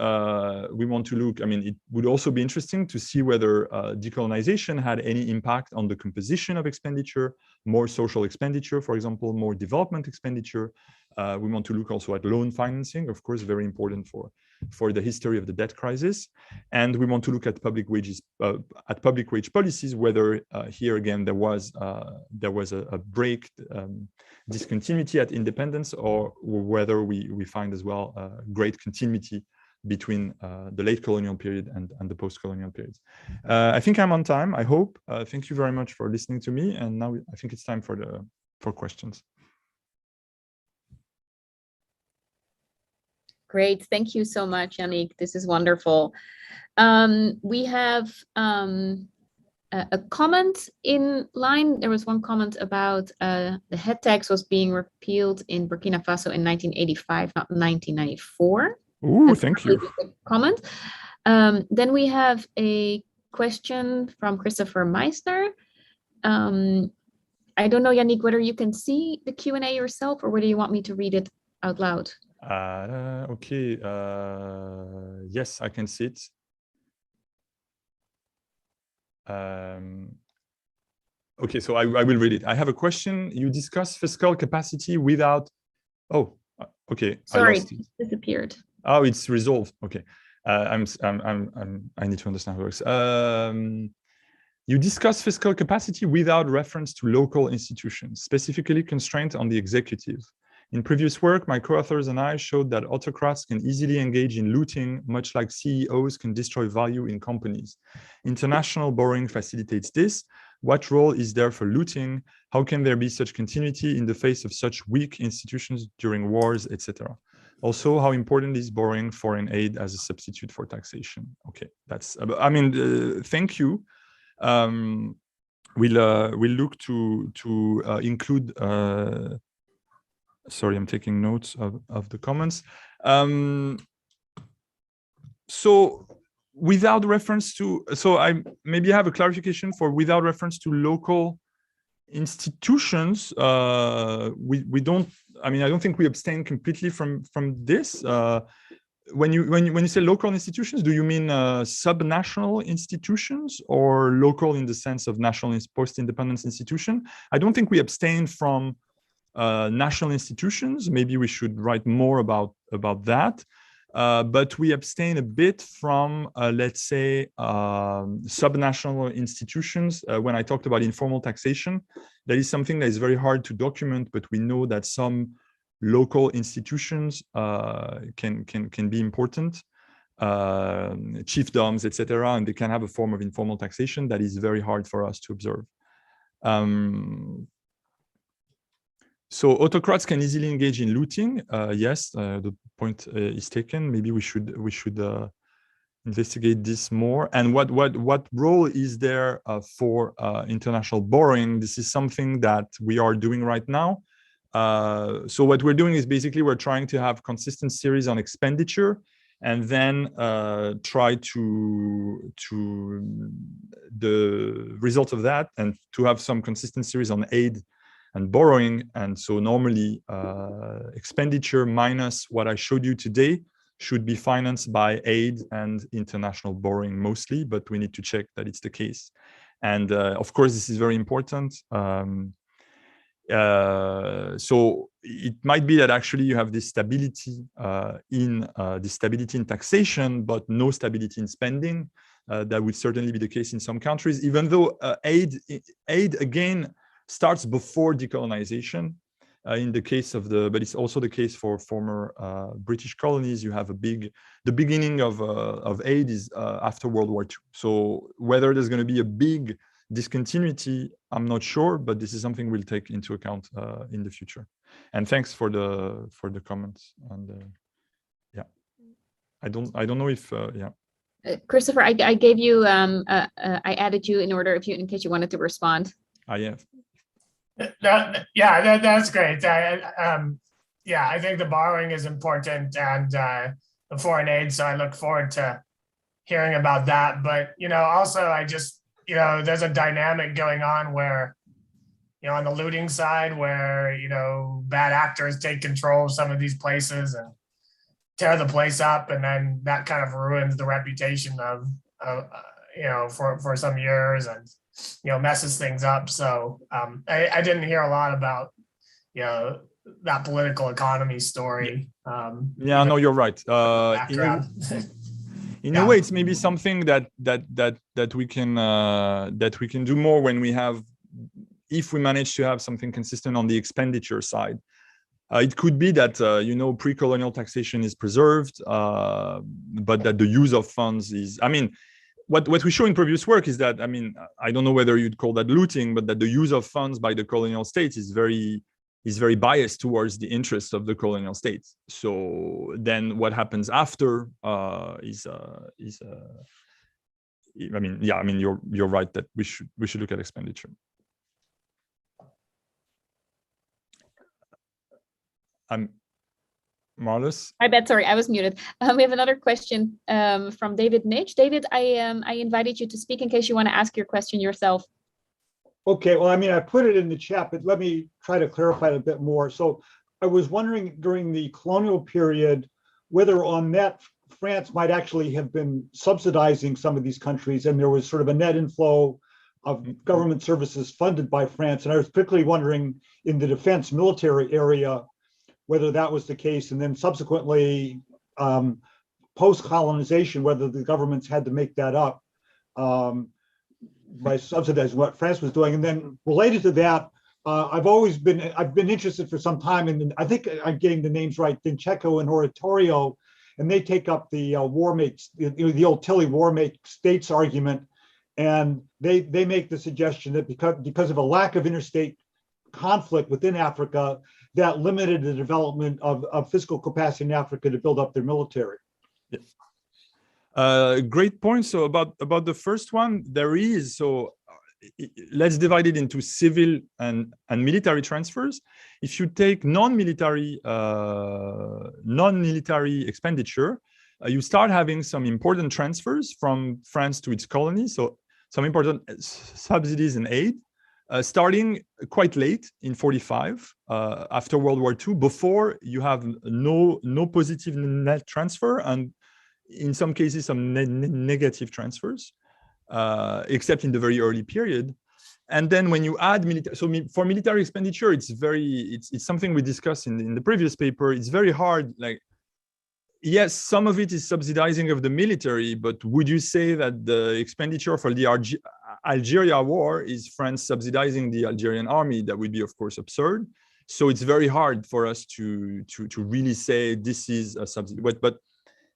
S2: we want to look, I mean, it would also be interesting to see whether decolonization had any impact on the composition of expenditure, more social expenditure, for example, more development expenditure. We want to look also at loan financing, of course, very important for the history of the debt crisis. And we want to look at public wages, at public wage policies, whether here again there was a break, discontinuity at independence, or whether we find as well great continuity between the late colonial period and the post-colonial periods. I think I'm on time, I hope. Thank you very much for listening to me. And now I think it's time for questions.
S3: Great. Thank you so much, Yannick. This is wonderful. We have a comment in line. There was one comment about the head tax was being repealed in Burkina Faso in 1985, not 1994.
S2: Ooh, thank you.
S3: Comment. Then we have a question from Christopher Meissner. I don't know, Yannick, whether you can see the Q&A yourself or whether you want me to read it out loud.
S2: Okay. Yes, I can see it. Okay, so I will read it. I have a question. You discuss fiscal capacity without. Oh, okay.
S3: Sorry, it disappeared.
S2: Oh, it's resolved. Okay. I need to understand how it works. You discuss fiscal capacity without reference to local institutions, specifically constraint on the executive. In previous work, my co-authors and I showed that autocrats can easily engage in looting, much like CEOs can destroy value in companies. International borrowing facilitates this. What role is there for looting? How can there be such continuity in the face of such weak institutions during wars, etc.? Also, how important is borrowing foreign aid as a substitute for taxation? Okay, that's, I mean, thank you. We'll look to include, sorry, I'm taking notes of the comments. So without reference to, so I maybe have a clarification for without reference to local institutions. We don't, I mean, I don't think we abstain completely from this. When you say local institutions, do you mean subnational institutions or local in the sense of national post-independence institution? I don't think we abstain from national institutions. Maybe we should write more about that. But we abstain a bit from, let's say, subnational institutions. When I talked about informal taxation, that is something that is very hard to document, but we know that some local institutions can be important, chiefdoms, etc., and they can have a form of informal taxation that is very hard for us to observe. So autocrats can easily engage in looting. Yes, the point is taken. Maybe we should investigate this more. And what role is there for international borrowing? This is something that we are doing right now. So what we're doing is basically we're trying to have consistent series on expenditure, and then try to the result of that, and to have some consistent series on aid and borrowing. And so normally expenditure minus what I showed you today should be financed by aid and international borrowing mostly, but we need to check that it's the case. And of course, this is very important. So it might be that actually you have this stability in taxation, but no stability in spending. That would certainly be the case in some countries, even though aid again starts before decolonization. In the case of but it's also the case for former British colonies. You have the beginning of aid is after World War II. So whether there's going to be a big discontinuity, I'm not sure, but this is something we'll take into account in the future. And thanks for the comments. And yeah, I don't know if yeah.
S3: Christopher, I gave you I added you in order in case you wanted to respond.
S2: Yeah.
S4: That's great. Yeah, I think the borrowing is important, and the foreign aid. So I look forward to hearing about that. But also I just there's a dynamic going on where on the looting side, where bad actors take control of some of these places and tear the place up, and then that kind of ruins the reputation of for some years, and messes things up. So I didn't hear a lot about that political economy story.
S2: Yeah, no, you're right. In a way, it's maybe something that we can do more when we have, if we manage to have something consistent on the expenditure side. It could be that pre-colonial taxation is preserved, but that the use of funds is, I mean, what we show in previous work is that, I mean, I don't know whether you'd call that looting, but that the use of funds by the colonial states is very biased towards the interests of the colonial states. So then what happens after I mean, yeah, I mean, you're right that we should look at expenditure. Marlis?
S3: I bet, sorry, I was muted. We have another question from David Nitch. David, I invited you to speak in case you want to ask your question yourself.
S5: Okay, well, I mean, I put it in the chat, but let me try to clarify it a bit more. So I was wondering during the colonial period, whether on that France might actually have been subsidizing some of these countries, and there was sort of a net inflow of government services funded by France. And I was particularly wondering in the defense military area, whether that was the case. And then subsequently, post-colonization, whether the governments had to make that up by subsidizing what France was doing. And then related to that, I've been interested for some time, and I think I'm getting the names right, Dincheco and Oratorio, and they take up the war makes, the old Tilly war make states argument. And they make the suggestion that because of a lack of interstate conflict within Africa, that limited the development of physical capacity in Africa to build up their military.
S2: Great point. So about the first one, there is, let's divide it into civil and military transfers. If you take non-military expenditure, you start having some important transfers from France to its colonies. So some important subsidies and aid, starting quite late in 45, after World War II, before you have no positive net transfer, and in some cases some negative transfers, except in the very early period. And then when you add military, for military expenditure, it's something we discussed in the previous paper. It's very hard. Like, yes, some of it is subsidizing of the military, but would you say that the expenditure for the Algeria war is France subsidizing the Algerian army? That would be, of course, absurd. So it's very hard for us to really say this is a subsidy. But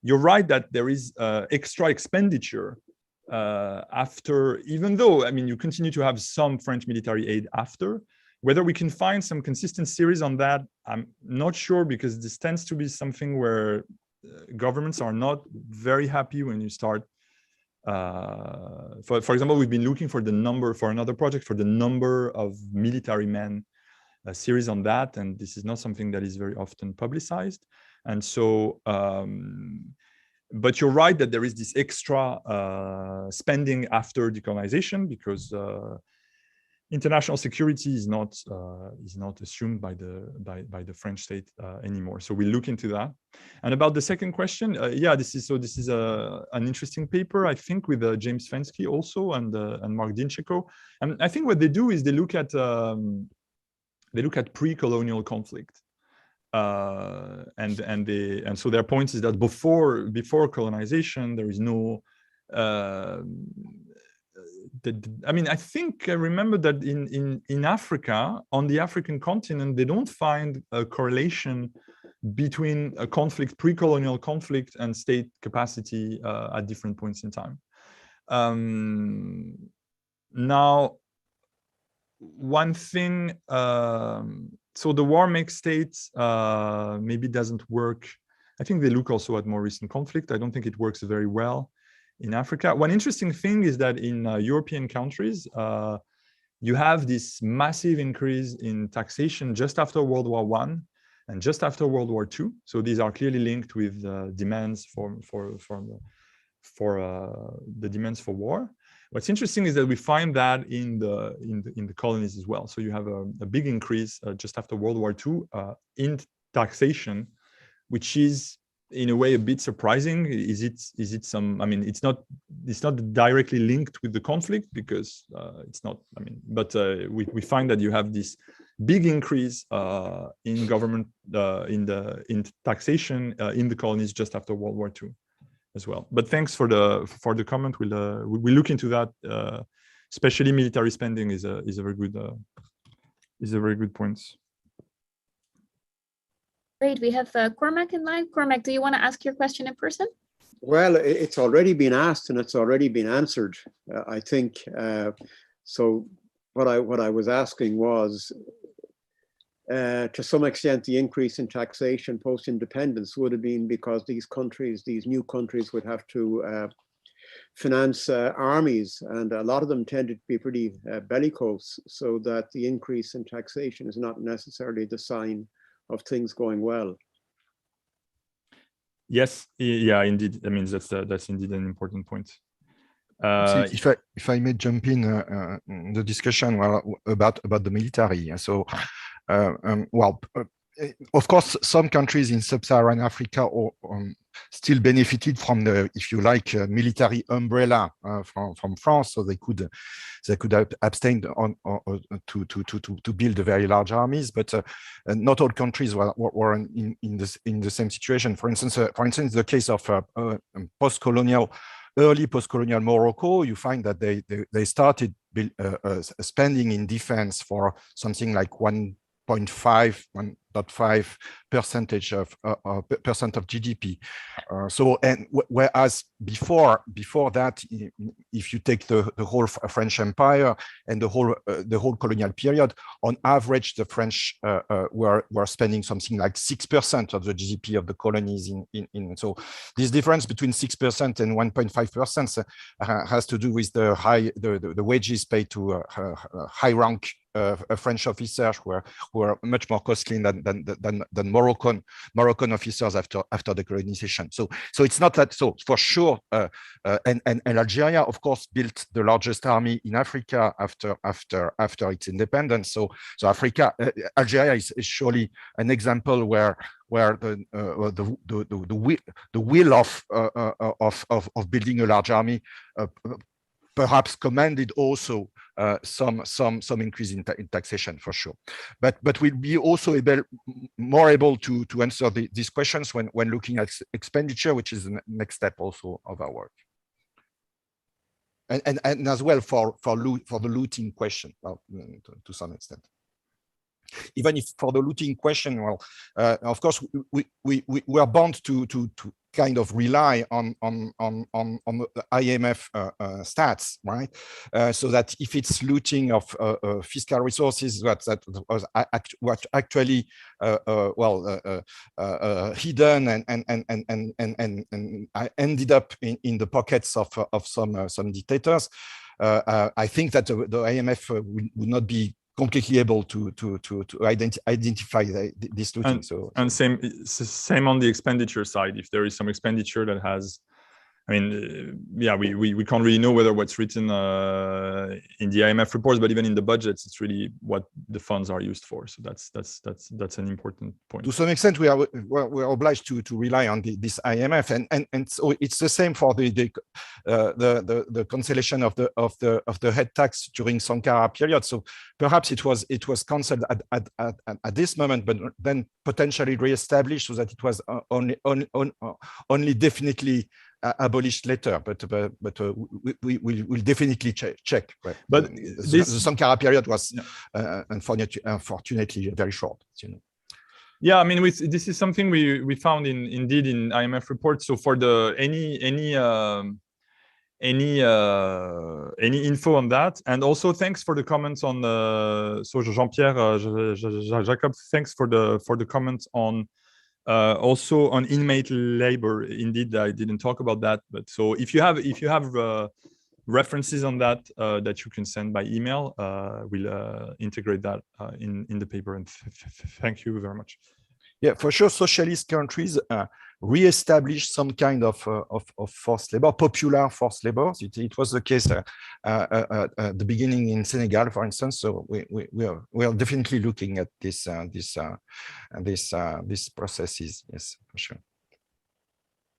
S2: you're right that there is extra expenditure after, even though, I mean, you continue to have some French military aid after. Whether we can find some consistent series on that, I'm not sure, because this tends to be something where governments are not very happy when you start. For example, we've been looking for the number for another project for the number of military men series on that, and this is not something that is very often publicized. And so, but you're right that there is this extra spending after decolonization, because international security is not assumed by the French state anymore. So we look into that. And about the second question, yeah, this is an interesting paper, I think, with James Fensky also and Mark Dincheco. And I think what they do is they look at pre-colonial conflict. And so their point is that before colonization, there is no I mean, I think I remember that in Africa, on the African continent, they don't find a correlation between a conflict, pre-colonial conflict, and state capacity at different points in time. Now, one thing, so the war makes states maybe doesn't work. I think they look also at more recent conflict. I don't think it works very well in Africa. One interesting thing is that in European countries, you have this massive increase in taxation just after World War I and just after World War II. So these are clearly linked with demands for the demands for war. What's interesting is that we find that in the colonies as well. So you have a big increase just after World War II in taxation, which is in a way a bit surprising. Is it some, I mean, it's not directly linked with the conflict, because it's not, I mean, but we find that you have this big increase in government in taxation in the colonies just after World War II as well. But thanks for the comment. We'll look into that. Especially military spending is a very good point.
S3: Great, we have Cormac in line. Cormac, do you want to ask your question in person?
S6: Well, it's already been asked and it's already been answered, I think. So what I was asking was, to some extent, the increase in taxation post-independence would have been because these new countries would have to finance armies, and a lot of them tended to be pretty bellicose, so that the increase in taxation is not necessarily the sign of things going well.
S2: Yes, yeah, indeed. I mean, that's indeed an important point.
S1: If I may jump in the discussion about the military, so well, of course, some countries in sub-Saharan Africa still benefited from the, if you like, military umbrella from France, so they could abstain to build very large armies, but not all countries were in the same situation. For instance, the case of early post-colonial Morocco, you find that they started spending in defense for something like 1.5 percentage of GDP. Whereas before that, if you take the whole French Empire and the whole colonial period, on average, the French were spending something like 6% of the GDP of the colonies. So this difference between 6% and 1.5% has to do with the wages paid to high rank French officers who are much more costly than Moroccan officers after the colonization. So it's not that. So for sure, and Algeria, of course, built the largest army in Africa after its independence. So Algeria is surely an example where the will of building a large army perhaps commanded also some increase in taxation, for sure. But we'll be also more able to answer these questions when looking at expenditure, which is the next step also of our work. And as well for the looting question, well, to some extent. Even if for the looting question, well, of course, we are bound to kind of rely on the IMF stats, right? So that if it's looting of fiscal resources, that was actually hidden and ended up in the pockets of some dictators, I think that the IMF would not be completely able to identify this looting.
S2: And same on the expenditure side. If there is some expenditure that has, I mean, yeah, we can't really know whether what's written in the IMF reports, but even in the budgets, it's really what the funds are used for. So that's an important point.
S1: To some extent, we are obliged to rely on this IMF, and so it's the same for the cancellation of the head tax during Sankara period. So perhaps it was cancelled at this moment, but then potentially reestablished so that it was only definitely abolished later, but we will definitely check. Right?
S2: But
S1: the Sankara period was unfortunately very short. You know.
S2: Yeah, I mean, this is something we found indeed in IMF reports. So for any info on that, and also thanks for the comments on so Jean-Pierre Jacob, thanks for the comments on. Also on inmate labor, indeed, I didn't talk about that. But so if you have references on that that you can send by email, we'll integrate that in the paper. And thank you very much.
S1: Yeah, for sure. Socialist countries re-established some kind of forced labor, popular forced labor. It was the case at the beginning in Senegal, for instance. So we are definitely looking at these processes. Yes, for sure.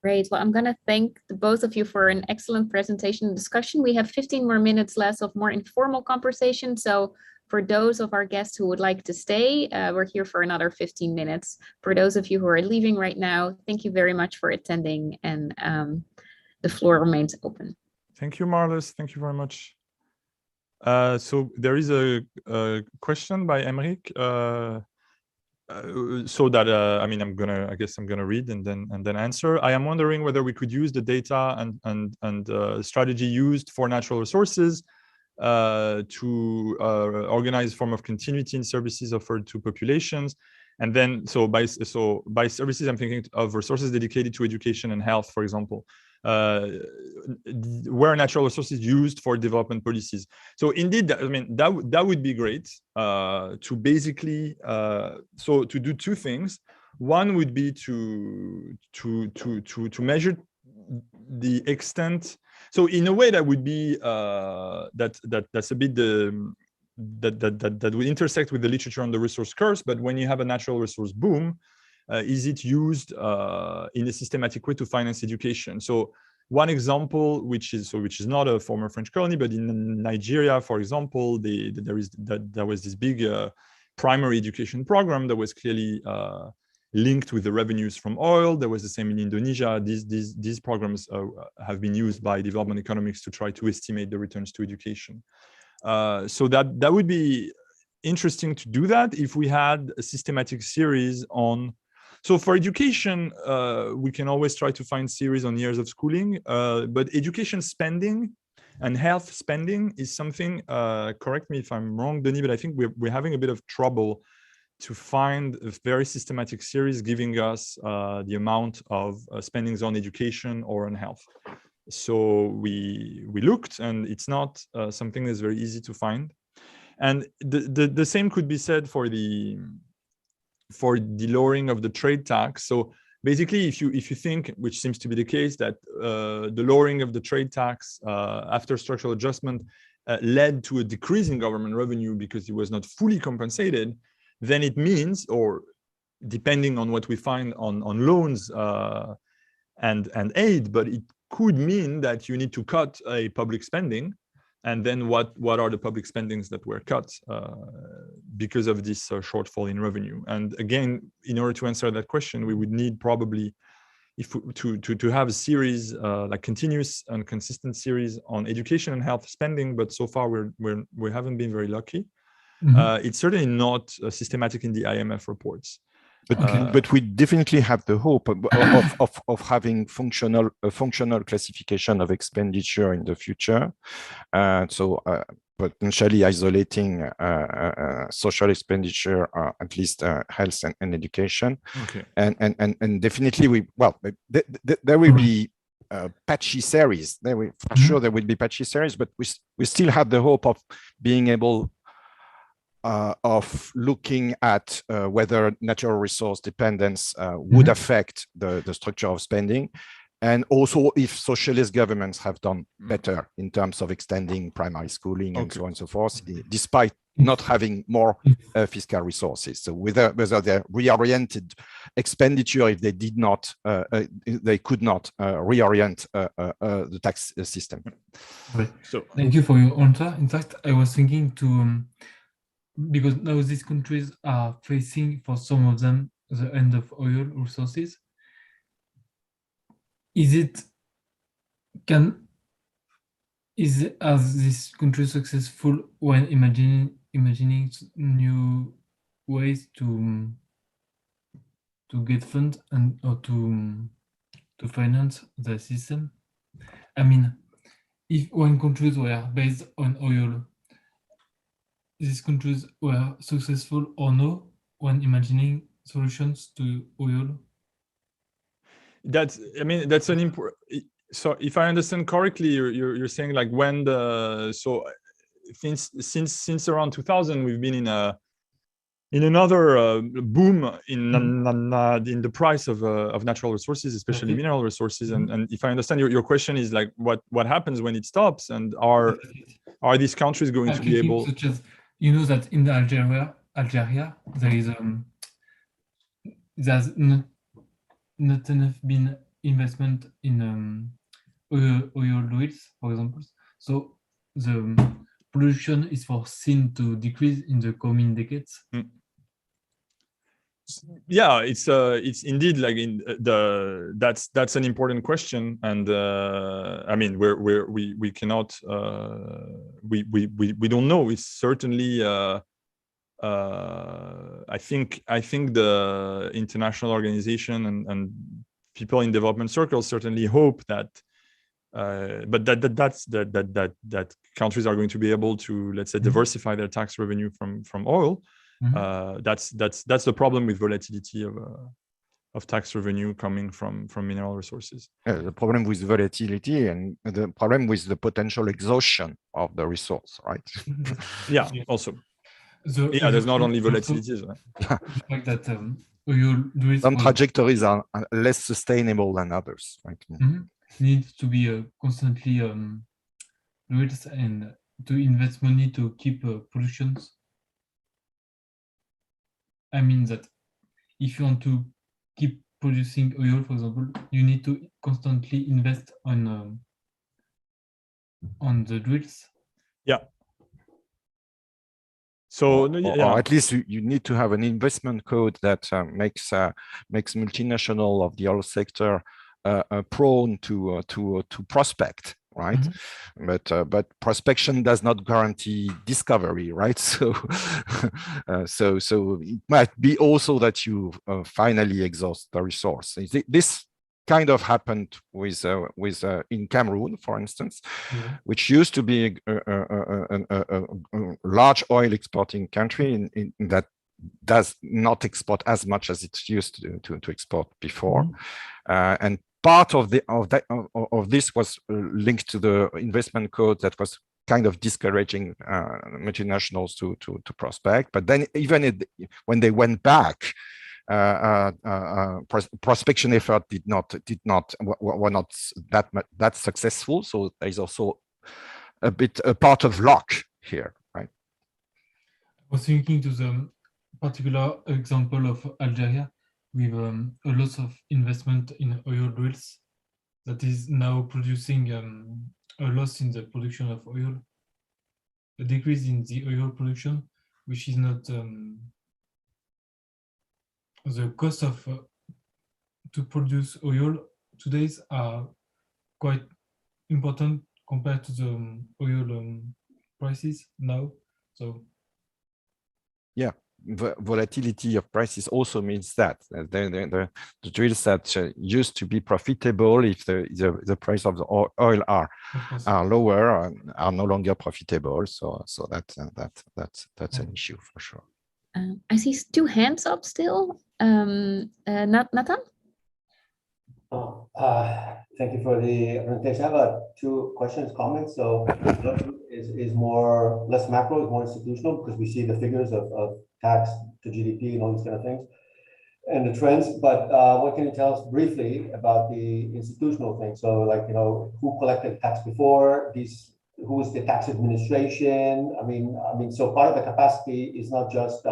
S3: Great. Well, I'm going to thank both of you for an excellent presentation and discussion. We have 15 more minutes less of more informal conversation. So for those of our guests who would like to stay, we're here for another 15 minutes. For those of you who are leaving right now, thank you very much for attending, and the floor remains open.
S2: Thank you, Marlis. Thank you very much. So there is a question by Emeric. So that I mean, I guess I'm gonna read and then answer. I am wondering whether we could use the data and strategy used for natural resources to organize a form of continuity in services offered to populations. And then, so by services, I'm thinking of resources dedicated to education and health, for example, where natural resources used for development policies. So indeed, I mean, that would be great to basically, so to do two things. One would be to measure the extent. So in a way, that would be that's a bit that would intersect with the literature on the resource curse. But when you have a natural resource boom, is it used in a systematic way to finance education? So one example, which is not a former French colony, but in Nigeria, for example, there was this big primary education program that was clearly linked with the revenues from oil. There was the same in Indonesia. These programs have been used by development economics to try to estimate the returns to education. So that would be interesting to do that if we had a systematic series on. So for education, we can always try to find series on years of schooling, but education spending and health spending is something, correct me if I'm wrong, Denis, but I think we're having a bit of trouble to find a very systematic series giving us the amount of spendings on education or on health. So we looked, and it's not something that's very easy to find. And the same could be said for the lowering of the trade tax. So basically, if you think, which seems to be the case, that the lowering of the trade tax after structural adjustment led to a decrease in government revenue because it was not fully compensated, then it means, or depending on what we find on loans and aid, but it could mean that you need to cut a public spending. And then what are the public spendings that were cut because of this shortfall in revenue? And again, in order to answer that question, we would need probably to have a series, like continuous and consistent series on education and health spending. But so far we haven't been very lucky. Mm-hmm. It's certainly not systematic in the IMF reports.
S1: But we definitely have the hope of having a functional classification of expenditure in the future. So potentially isolating social expenditure, at least health and education.
S2: Okay.
S1: And definitely there will be patchy series. For sure there will be patchy series, but we still have the hope of being able of looking at whether natural resource dependence would affect the structure of spending, and also if socialist governments have done better in terms of extending primary schooling and so on and so forth, despite not having more fiscal resources. So whether they reoriented expenditure if they did not, they could not reorient the tax system.
S7: Okay. So thank you for your answer. In fact, I was thinking to because now these countries are facing, for some of them, the end of oil resources. Are these countries successful when imagining new ways to get funds or to finance the system? I mean, if when countries were based on oil, these countries were successful or no when imagining solutions to oil?
S2: That's an important. So if I understand correctly, you're saying like when since around 2000 we've been in another boom in the price of natural resources, especially mineral resources. And if I understand your question is like what happens when it stops, and are these countries going to be able?
S7: Such as, you know that in Algeria there is there's not enough been investment in oil wells, for example. So the production is foreseen to decrease in the coming decades.
S2: Yeah, it's indeed like that's an important question, and I mean we cannot we don't know. It's certainly I think the international organization and people in development circles certainly hope that but that countries are going to be able to, let's say, diversify their tax revenue from oil. That's the problem with volatility of tax revenue coming from mineral resources.
S1: The problem with volatility and the problem with the potential exhaustion of the resource, right?
S2: Yeah, also. So, there's not only volatility.
S7: Like that,
S1: some trajectories are less sustainable than others, right?
S7: Needs to be constantly and to invest money to keep productions. I mean that if you want to keep producing oil, for example, you need to constantly invest on the drills.
S2: Yeah. So
S1: or at least you need to have an investment code that makes multinational of the oil sector prone to prospect, right? But prospection does not guarantee discovery, right? So so it might be also that you finally exhaust the resource. This kind of happened with in Cameroon, for instance, which used to be a large oil exporting country in that does not export as much as it used to export before, and part of this was linked to the investment code that was kind of discouraging multinationals to prospect. But then even when they went back, prospection effort were not that successful. So there is also a part of luck here, right?
S7: I was thinking to the particular example of Algeria with a lot of investment in oil drills that is now producing a loss in the production of oil, a decrease in the oil production, which is not the cost of to produce oil today are quite important compared to the oil prices now. So
S1: yeah, volatility of prices also means that the drills that used to be profitable, if the price of the oil are lower, are no longer profitable. So that's an issue for sure.
S3: I see 2 hands up still. Nathan?
S8: Thank you for the presentation. I have 2 questions, comments. So is less macro, is more institutional, because we see the figures of tax to GDP and all these kind of things and the trends. But what can you tell us briefly about the institutional thing? So, like, you know, who collected tax before these? Who is the tax administration? I mean, so part of the capacity is not just.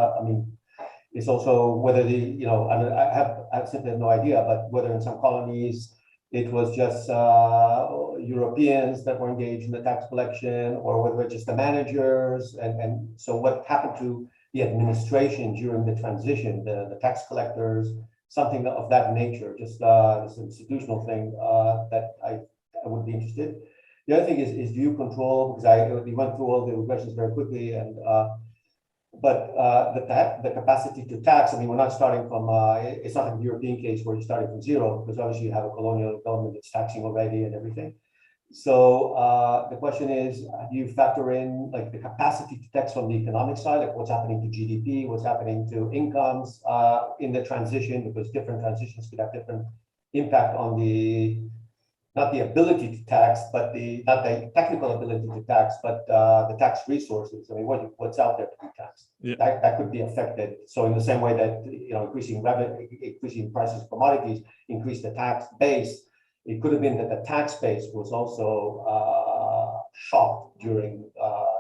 S8: It's also whether I simply have no idea, but whether in some colonies it was just Europeans that were engaged in the tax collection, or whether it's just the managers, and so what happened to the administration during the transition, the tax collectors, something of that nature, just this institutional thing that I would be interested. The other thing is, do you control, because we went through all the questions very quickly, and but the capacity to tax, I mean, we're not starting from, it's not like the European case where you're starting from zero, because obviously you have a colonial government that's taxing already and everything. So the question is, do you factor in like the capacity to tax from the economic side, like what's happening to GDP, what's happening to incomes in the transition, because different transitions could have different impact on not the ability to tax, but not the technical ability to tax, but the tax resources. I mean, what's out there to be taxed? Yeah. That could be affected. So in the same way that, you know, increasing revenue, increasing prices of commodities, increase the tax base, it could have been that the tax base was also shocked during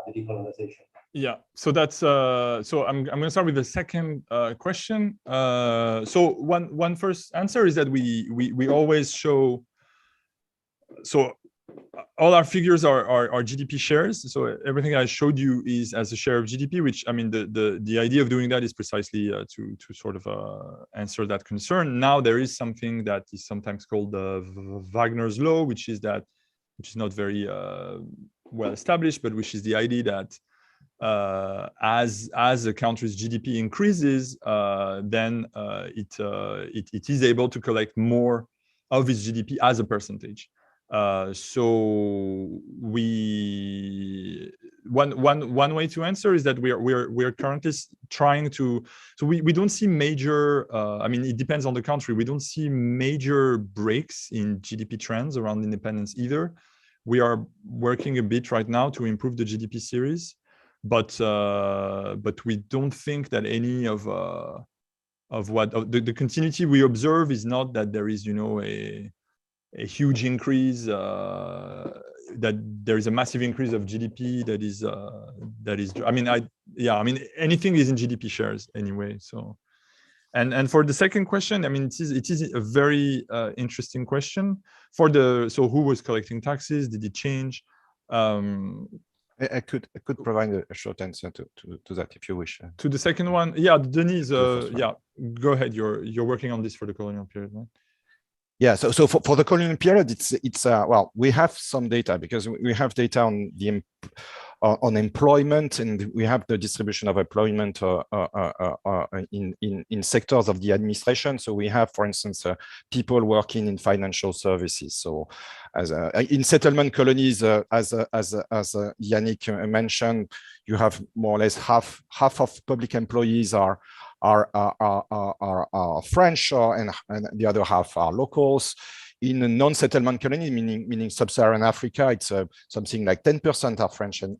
S8: the decolonization.
S2: Yeah, so that's so I'm going to start with the second question. So one first answer is that we always show. So all our figures are GDP shares. So everything I showed you is as a share of GDP, which, I mean, the idea of doing that is precisely to sort of answer that concern. Now there is something that is sometimes called Wagner's law, which is not very well established, but which is the idea that as a country's GDP increases, then it is able to collect more of its GDP as a percentage. So one way to answer is that we're currently trying to. So we don't see major. I mean, it depends on the country. We don't see major breaks in GDP trends around independence either. We are working a bit right now to improve the GDP series, but we don't think that any of the continuity we observe is not that there is, you know, a huge increase there is a massive increase of GDP that is I mean anything is in GDP shares anyway. So and for the second question, I mean it is a very interesting question for so who was collecting taxes? Did it change?
S1: I could provide a short answer to that if you wish.
S2: To the second one, yeah, Denise, yeah, go ahead. You're working on this for the colonial period, right?
S1: Yeah, so for the colonial period, it's well, we have some data because we have data on the on employment, and we have the distribution of employment in sectors of the administration. So we have, for instance, people working in financial services. So as in settlement colonies, as Yannick mentioned, you have more or less half of public employees are French, and the other half are locals. In a non-settlement colony, meaning sub-Saharan Africa, it's something like 10% are French and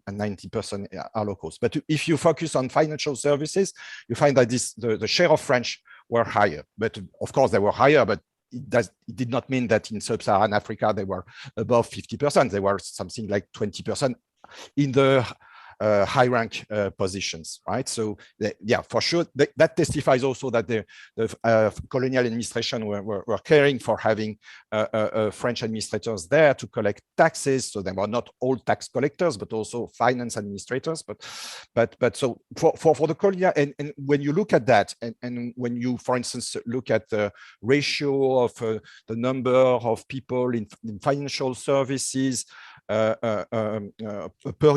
S1: 90% are locals. But if you focus on financial services, you find that the share of French were higher. But of course, they were higher, but it did not mean that in sub-Saharan Africa they were above 50%. They were something like 20% in the high rank positions, right? So yeah, for sure, that testifies also that the colonial administration were caring for having French administrators there to collect taxes. So they were not all tax collectors, but also finance administrators. But so for the colonial, and when you look at that, and when you, for instance, look at the ratio of the number of people in financial services per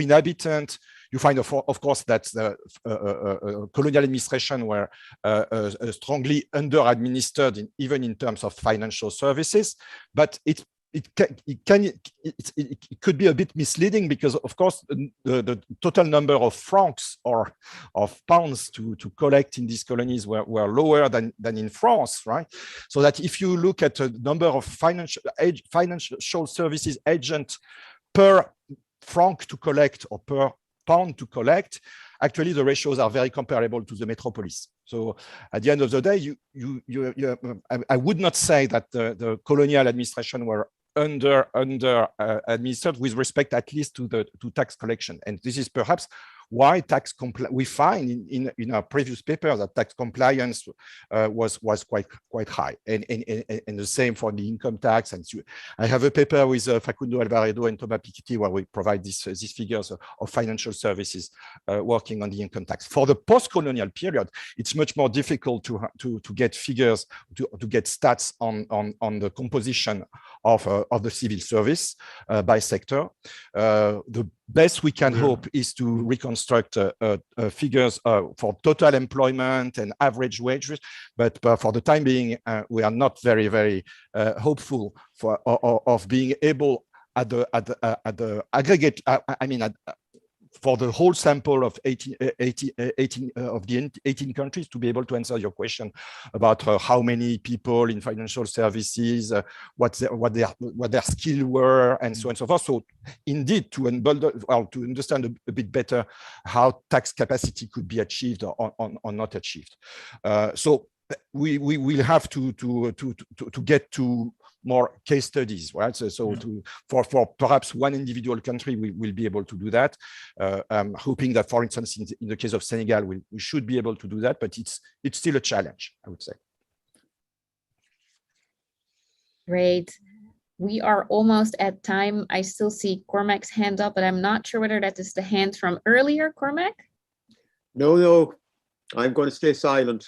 S1: inhabitant, you find, of course, that the colonial administration were strongly under-administered, even in terms of financial services. But it could be a bit misleading because, of course, the total number of francs or of pounds to collect in these colonies were lower than in France, right? So that if you look at the number of financial services agents per franc to collect or per pound to collect, actually the ratios are very comparable to the metropolis. So at the end of the day, I would not say that the colonial administration were under administered with respect at least to tax collection. And this is perhaps why we find in our previous paper that tax compliance was quite high, and the same for the income tax. And I have a paper with Facundo Alvaredo and Thomas Piketty where we provide these figures of financial services working on the income tax. For the post-colonial period, it's much more difficult to get figures, to get stats on the composition of the civil service by sector. The best we can hope is to reconstruct figures for total employment and average wages, but for the time being, we are not very hopeful of being able at the aggregate. I mean, for the whole sample of 18 of the 18 countries, to be able to answer your question about how many people in financial services, what their skills were, and so on and so forth. So indeed, to understand a bit better how tax capacity could be achieved or not achieved. So we will have to get to more case studies, right? So for perhaps one individual country, we will be able to do that. I'm hoping that, for instance, in the case of Senegal, we should be able to do that, but it's still a challenge, I would say.
S3: Great. We are almost at time. I still see Cormac's hand up, but I'm not sure whether that is the hand from earlier, Cormac.
S6: No, I'm going to stay silent.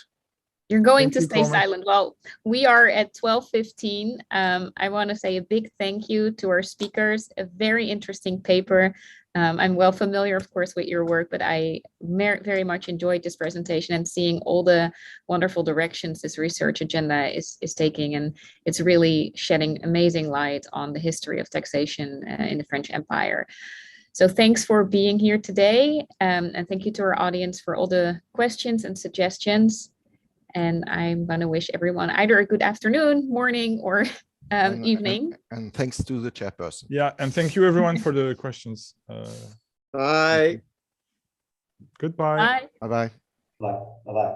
S3: You're going to stay silent. Well, we are at 12:15. I want to say a big thank you to our speakers. A very interesting paper. I'm well familiar, of course, with your work, but I very much enjoyed this presentation and seeing all the wonderful directions this research agenda is taking. And it's really shedding amazing light on the history of taxation in the French Empire. So thanks for being here today. And thank you to our audience for all the questions and suggestions. And I'm going to wish everyone either a good afternoon, morning, or evening.
S1: And thanks to the chairperson.
S2: Yeah, and thank you everyone for the questions.
S6: Bye.
S2: Goodbye.
S3: Bye.
S1: Bye-bye.
S8: Bye. Bye-bye.